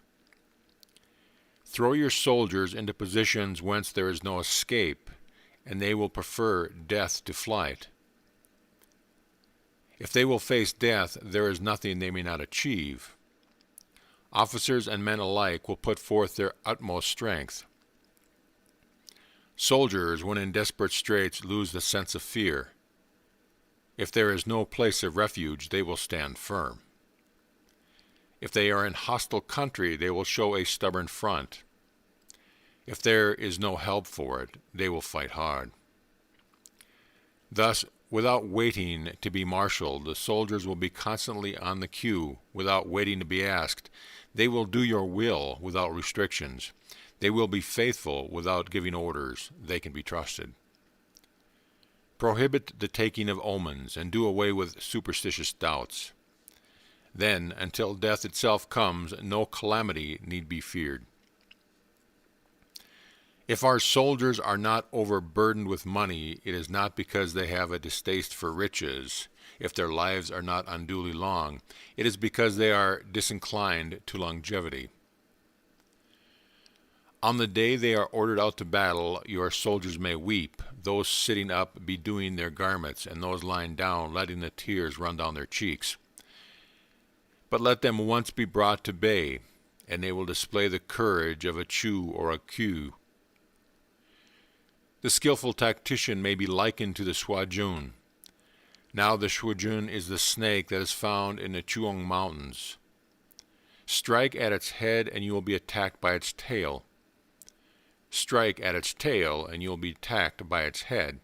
Throw your soldiers into positions whence there is no escape, and they will prefer death to flight. If they will face death, there is nothing they may not achieve. Officers and men alike will put forth their utmost strength. Soldiers, when in desperate straits, lose the sense of fear. If there is no place of refuge, they will stand firm. If they are in hostile country, they will show a stubborn front. If there is no help for it, they will fight hard. Thus, Without waiting to be marshaled, the soldiers will be constantly on the queue without waiting to be asked. They will do your will without restrictions. They will be faithful without giving orders. They can be trusted. Prohibit the taking of omens and do away with superstitious doubts. Then, until death itself comes, no calamity need be feared. If our soldiers are not overburdened with money, it is not because they have a distaste for riches. If their lives are not unduly long, it is because they are disinclined to longevity. On the day they are ordered out to battle, your soldiers may weep, those sitting up bedewing their garments, and those lying down letting the tears run down their cheeks. But let them once be brought to bay, and they will display the courage of a Chu or a Q. The skillful tactician may be likened to the Shuajun. Now the Shuajun is the snake that is found in the Chuang Mountains. Strike at its head and you will be attacked by its tail. Strike at its tail and you will be attacked by its head.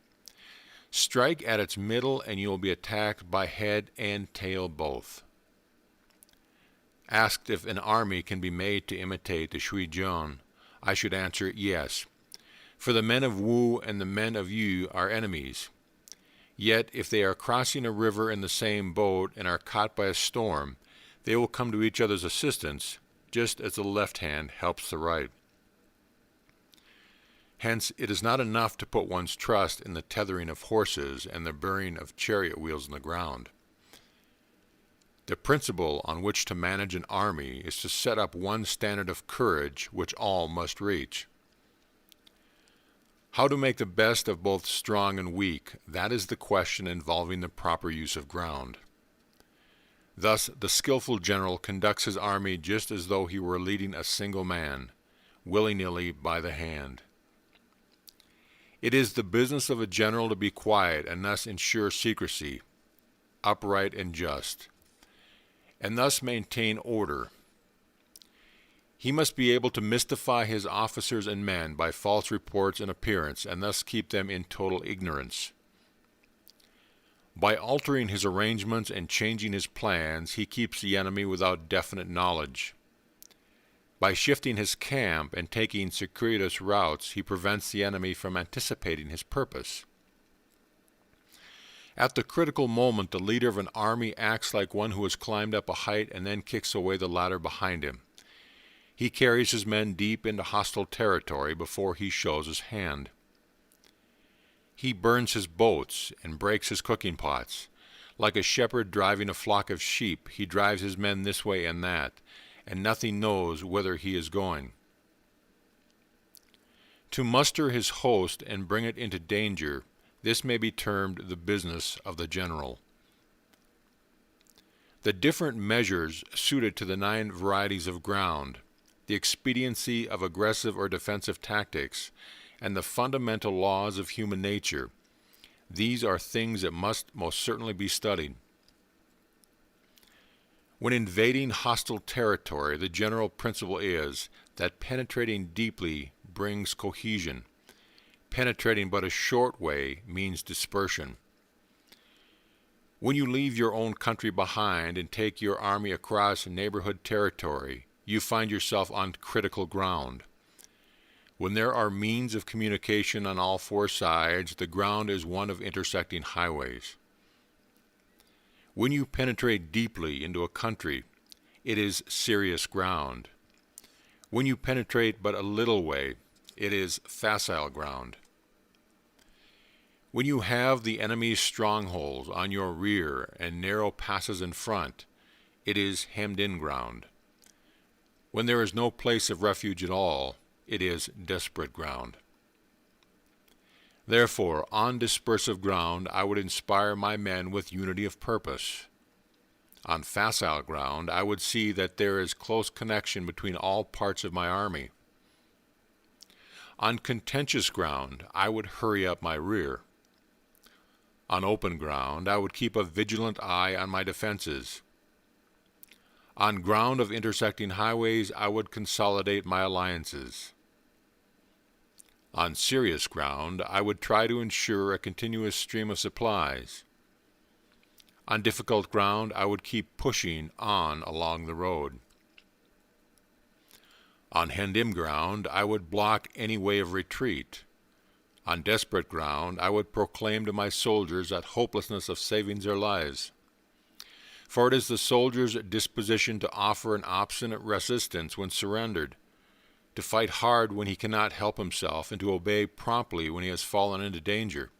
Strike at its middle and you will be attacked by head and tail both. Asked if an army can be made to imitate the Shuijun, I should answer yes. For the men of Wu and the men of Yu are enemies. Yet if they are crossing a river in the same boat and are caught by a storm, they will come to each other's assistance, just as the left hand helps the right. Hence, it is not enough to put one's trust in the tethering of horses and the burying of chariot wheels in the ground. The principle on which to manage an army is to set up one standard of courage which all must reach. How to make the best of both strong and weak, that is the question involving the proper use of ground. Thus, the skillful general conducts his army just as though he were leading a single man, willy-nilly by the hand. It is the business of a general to be quiet and thus ensure secrecy, upright and just, and thus maintain order. He must be able to mystify his officers and men by false reports and appearance, and thus keep them in total ignorance. By altering his arrangements and changing his plans, he keeps the enemy without definite knowledge. By shifting his camp and taking circuitous routes, he prevents the enemy from anticipating his purpose. At the critical moment, the leader of an army acts like one who has climbed up a height and then kicks away the ladder behind him. He carries his men deep into hostile territory before he shows his hand. He burns his boats and breaks his cooking pots. Like a shepherd driving a flock of sheep, he drives his men this way and that, and nothing knows whither he is going. To muster his host and bring it into danger, this may be termed the business of the general. The different measures suited to the 9 varieties of ground, the expediency of aggressive or defensive tactics, and the fundamental laws of human nature, these are things that must most certainly be studied. When invading hostile territory, the general principle is that penetrating deeply brings cohesion. Penetrating but a short way means dispersion. When you leave your own country behind and take your army across neighborhood territory, you find yourself on critical ground. When there are means of communication on all 4 sides, the ground is one of intersecting highways. When you penetrate deeply into a country, it is serious ground. When you penetrate but a little way, it is facile ground. When you have the enemy's strongholds on your rear and narrow passes in front, it is hemmed-in ground. When there is no place of refuge at all, it is desperate ground. Therefore, on dispersive ground, I would inspire my men with unity of purpose. On facile ground, I would see that there is close connection between all parts of my army. On contentious ground, I would hurry up my rear. On open ground, I would keep a vigilant eye on my defenses. On ground of intersecting highways, I would consolidate my alliances. On serious ground, I would try to ensure a continuous stream of supplies. On difficult ground, I would keep pushing on along the road. On hemmed-in ground, I would block any way of retreat. On desperate ground, I would proclaim to my soldiers that hopelessness of saving their lives. For it is the soldier's disposition to offer an obstinate resistance when surrendered, to fight hard when he cannot help himself, and to obey promptly when he has fallen into danger.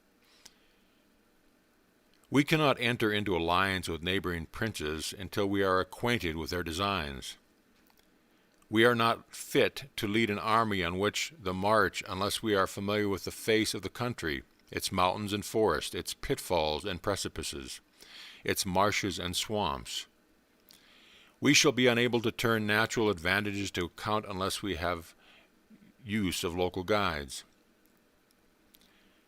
We cannot enter into alliance with neighboring princes until we are acquainted with their designs. We are not fit to lead an army on which the march unless we are familiar with the face of the country, its mountains and forests, its pitfalls and precipices, its marshes and swamps. We shall be unable to turn natural advantages to account unless we have use of local guides.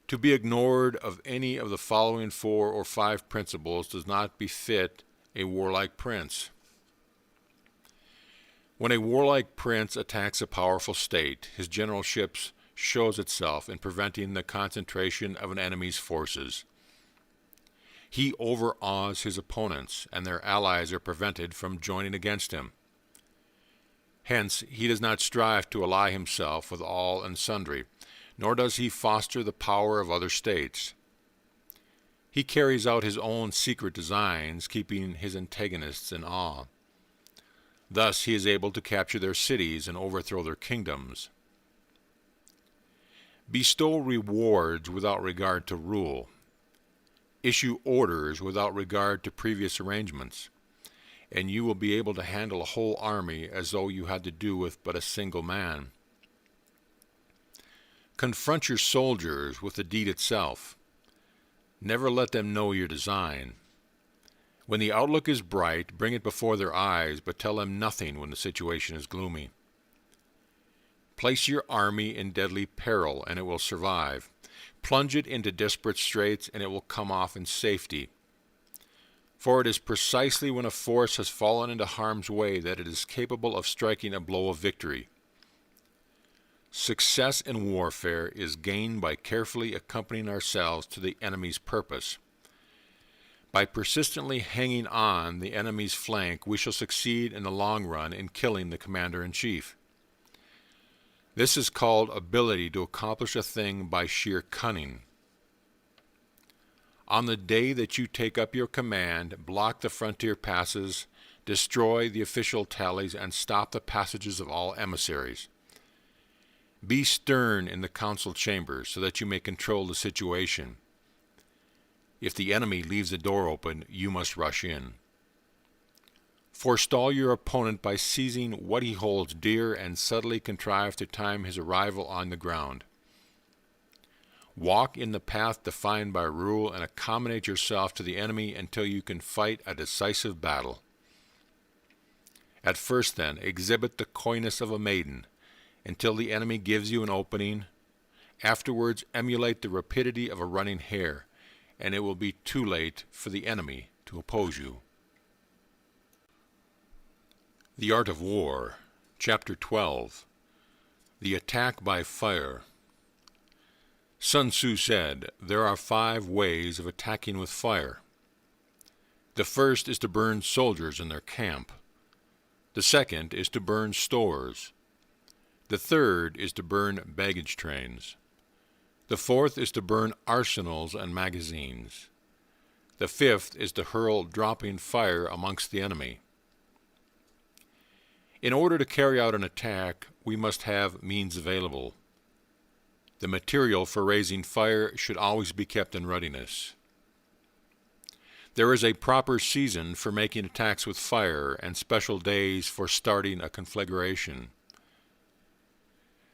To be ignored of any of the following 4 or 5 principles does not befit a warlike prince. When a warlike prince attacks a powerful state, his generalship shows itself in preventing the concentration of an enemy's forces. He overawes his opponents, and their allies are prevented from joining against him. Hence, he does not strive to ally himself with all and sundry, nor does he foster the power of other states. He carries out his own secret designs, keeping his antagonists in awe. Thus he is able to capture their cities and overthrow their kingdoms. Bestow rewards without regard to rule. Issue orders without regard to previous arrangements, and you will be able to handle a whole army as though you had to do with but a single man. Confront your soldiers with the deed itself. Never let them know your design. When the outlook is bright, bring it before their eyes, but tell them nothing when the situation is gloomy. Place your army in deadly peril, and it will survive. Plunge it into desperate straits, and it will come off in safety. For it is precisely when a force has fallen into harm's way that it is capable of striking a blow of victory. Success in warfare is gained by carefully accompanying ourselves to the enemy's purpose. By persistently hanging on the enemy's flank, we shall succeed in the long run in killing the commander-in-chief. This is called ability to accomplish a thing by sheer cunning. On the day that you take up your command, block the frontier passes, destroy the official tallies, and stop the passages of all emissaries. Be stern in the council chambers so that you may control the situation. If the enemy leaves the door open, you must rush in. Forestall your opponent by seizing what he holds dear and subtly contrive to time his arrival on the ground. Walk in the path defined by rule and accommodate yourself to the enemy until you can fight a decisive battle. At first, then, exhibit the coyness of a maiden until the enemy gives you an opening. Afterwards, emulate the rapidity of a running hare, and it will be too late for the enemy to oppose you. The Art of War, Chapter 12, The Attack by Fire. Sun Tzu said, "There are 5 ways of attacking with fire. The first is to burn soldiers in their camp. The second is to burn stores. The third is to burn baggage trains. The fourth is to burn arsenals and magazines. The fifth is to hurl dropping fire amongst the enemy." In order to carry out an attack, we must have means available. The material for raising fire should always be kept in readiness. There is a proper season for making attacks with fire and special days for starting a conflagration.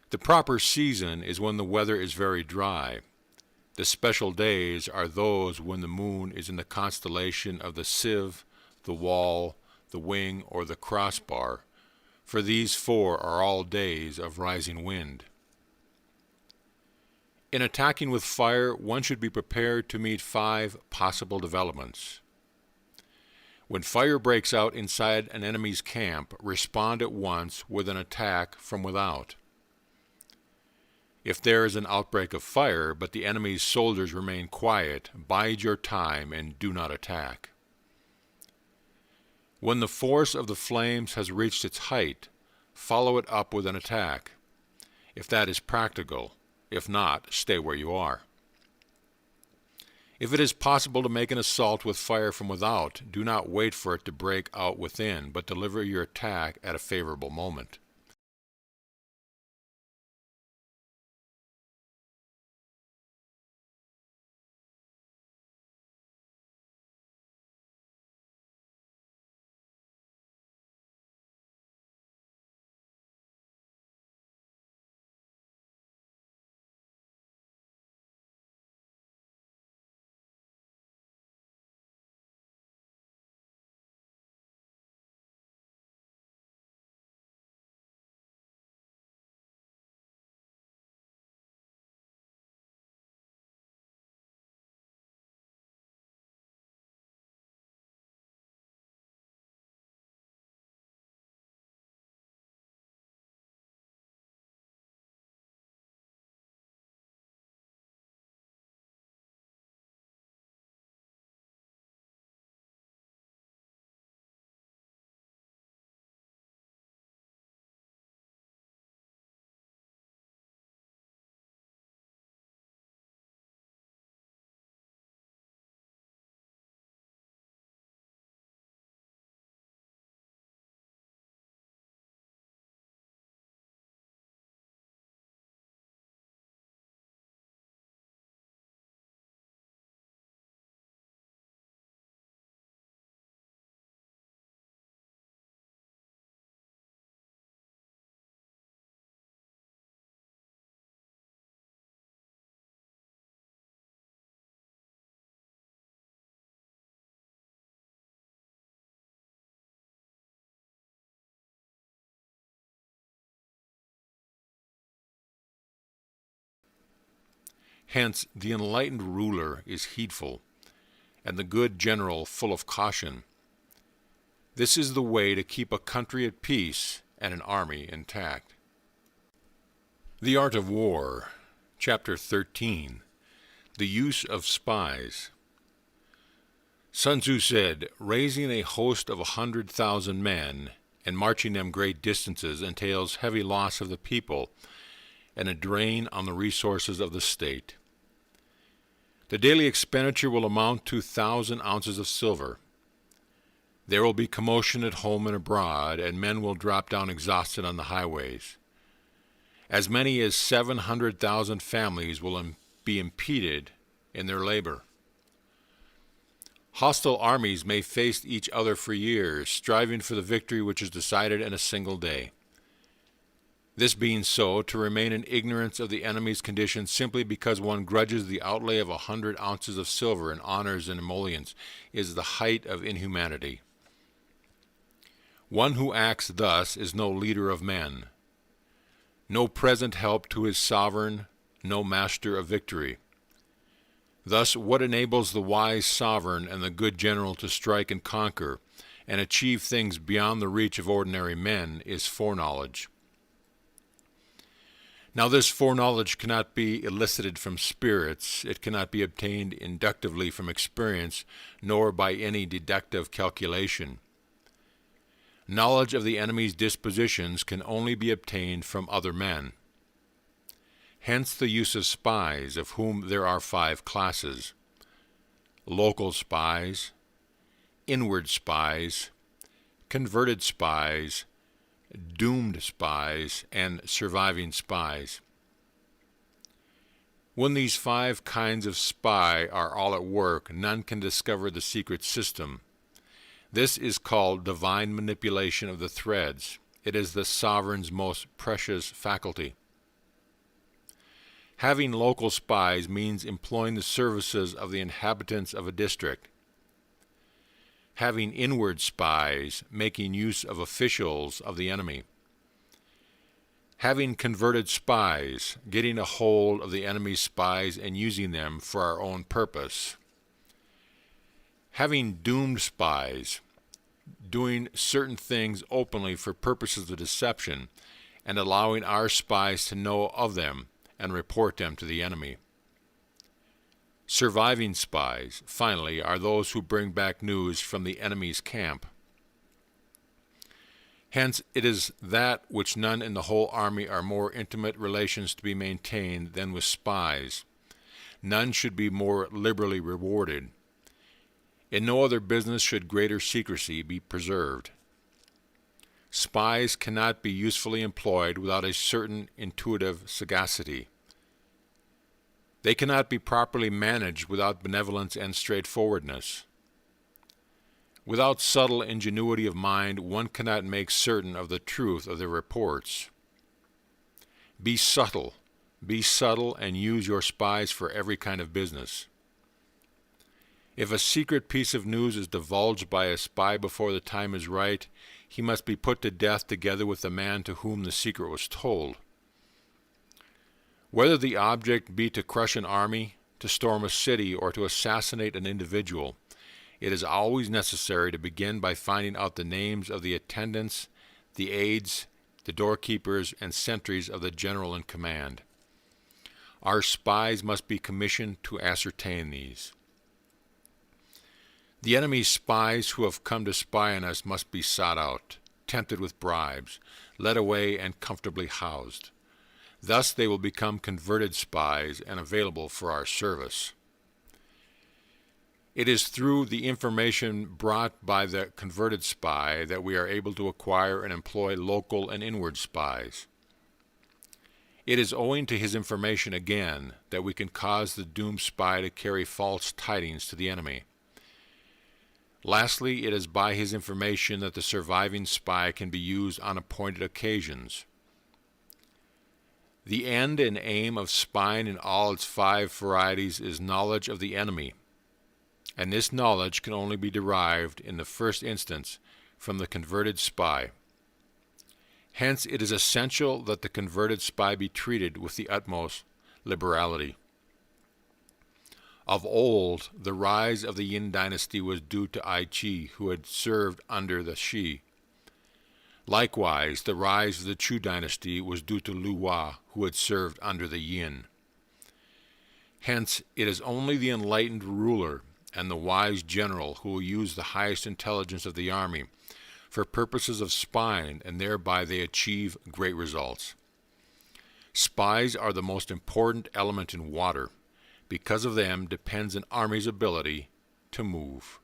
The proper season is when the weather is very dry. The special days are those when the moon is in the constellation of the sieve, the wall, the wing, or the crossbar, for these 4 are all days of rising wind. In attacking with fire, one should be prepared to meet 5 possible developments. When fire breaks out inside an enemy's camp, respond at once with an attack from without. If there is an outbreak of fire, but the enemy's soldiers remain quiet, bide your time and do not attack. When the force of the flames has reached its height, follow it up with an attack, if that is practical. If not, stay where you are. If it is possible to make an assault with fire from without, do not wait for it to break out within, but deliver your attack at a favorable moment. Hence, the enlightened ruler is heedful, and the good general full of caution. This is the way to keep a country at peace and an army intact. The Art of War, Chapter 13, The Use of Spies. Sun Tzu said, "Raising a host of 100,000 men and marching them great distances entails heavy loss of the people and a drain on the resources of the state. The daily expenditure will amount to 1,000 ounces of silver. There will be commotion at home and abroad, and men will drop down exhausted on the highways. As many as 700,000 families will be impeded in their labor. Hostile armies may face each other for years, striving for the victory which is decided in a single day. This being so, to remain in ignorance of the enemy's condition simply because one grudges the outlay of 100 ounces of silver in honors and emoluments is the height of inhumanity. One who acts thus is no leader of men, no present help to his sovereign, no master of victory. Thus, what enables the wise sovereign and the good general to strike and conquer and achieve things beyond the reach of ordinary men is foreknowledge. Now this foreknowledge cannot be elicited from spirits, it cannot be obtained inductively from experience, nor by any deductive calculation. Knowledge of the enemy's dispositions can only be obtained from other men. Hence the use of spies, of whom there are 5 classes: local spies, inward spies, converted spies, doomed spies, and surviving spies. When these 5 kinds of spy are all at work, none can discover the secret system. This is called divine manipulation of the threads. It is the sovereign's most precious faculty. Having local spies means employing the services of the inhabitants of a district. Having inward spies, making use of officials of the enemy. Having converted spies, getting a hold of the enemy's spies and using them for our own purpose. Having doomed spies, doing certain things openly for purposes of deception, and allowing our spies to know of them, and report them to the enemy. Surviving spies, finally, are those who bring back news from the enemy's camp. Hence, it is that which none in the whole army are more intimate relations to be maintained than with spies. None should be more liberally rewarded. In no other business should greater secrecy be preserved. Spies cannot be usefully employed without a certain intuitive sagacity. They cannot be properly managed without benevolence and straightforwardness. Without subtle ingenuity of mind, one cannot make certain of the truth of their reports. Be subtle, and use your spies for every kind of business. If a secret piece of news is divulged by a spy before the time is right, he must be put to death together with the man to whom the secret was told. Whether the object be to crush an army, to storm a city, or to assassinate an individual, it is always necessary to begin by finding out the names of the attendants, the aides, the doorkeepers, and sentries of the general in command. Our spies must be commissioned to ascertain these. The enemy's spies who have come to spy on us must be sought out, tempted with bribes, led away, and comfortably housed. Thus they will become converted spies and available for our service. It is through the information brought by the converted spy that we are able to acquire and employ local and inward spies. It is owing to his information again that we can cause the doomed spy to carry false tidings to the enemy. Lastly, it is by his information that the surviving spy can be used on appointed occasions. The end and aim of spying in all its 5 varieties is knowledge of the enemy, and this knowledge can only be derived in the first instance from the converted spy. Hence, it is essential that the converted spy be treated with the utmost liberality. Of old, the rise of the Yin dynasty was due to Ai Chi, who had served under the Shi. Likewise, the rise of the Chu dynasty was due to Lu Hua, who had served under the Yin. Hence, it is only the enlightened ruler and the wise general who will use the highest intelligence of the army for purposes of spying, and thereby they achieve great results. Spies are the most important element in water. Because of them depends an army's ability to move.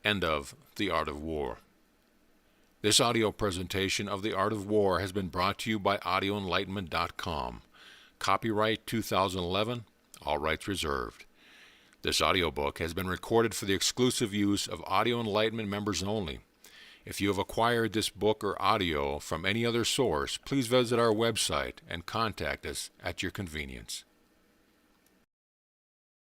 End of The Art of War. This audio presentation of The Art of War has been brought to you by AudioEnlightenment.com. Copyright 2011, all rights reserved. This audiobook has been recorded for the exclusive use of Audio Enlightenment members only. If you have acquired this book or audio from any other source, please visit our website and contact us at your convenience.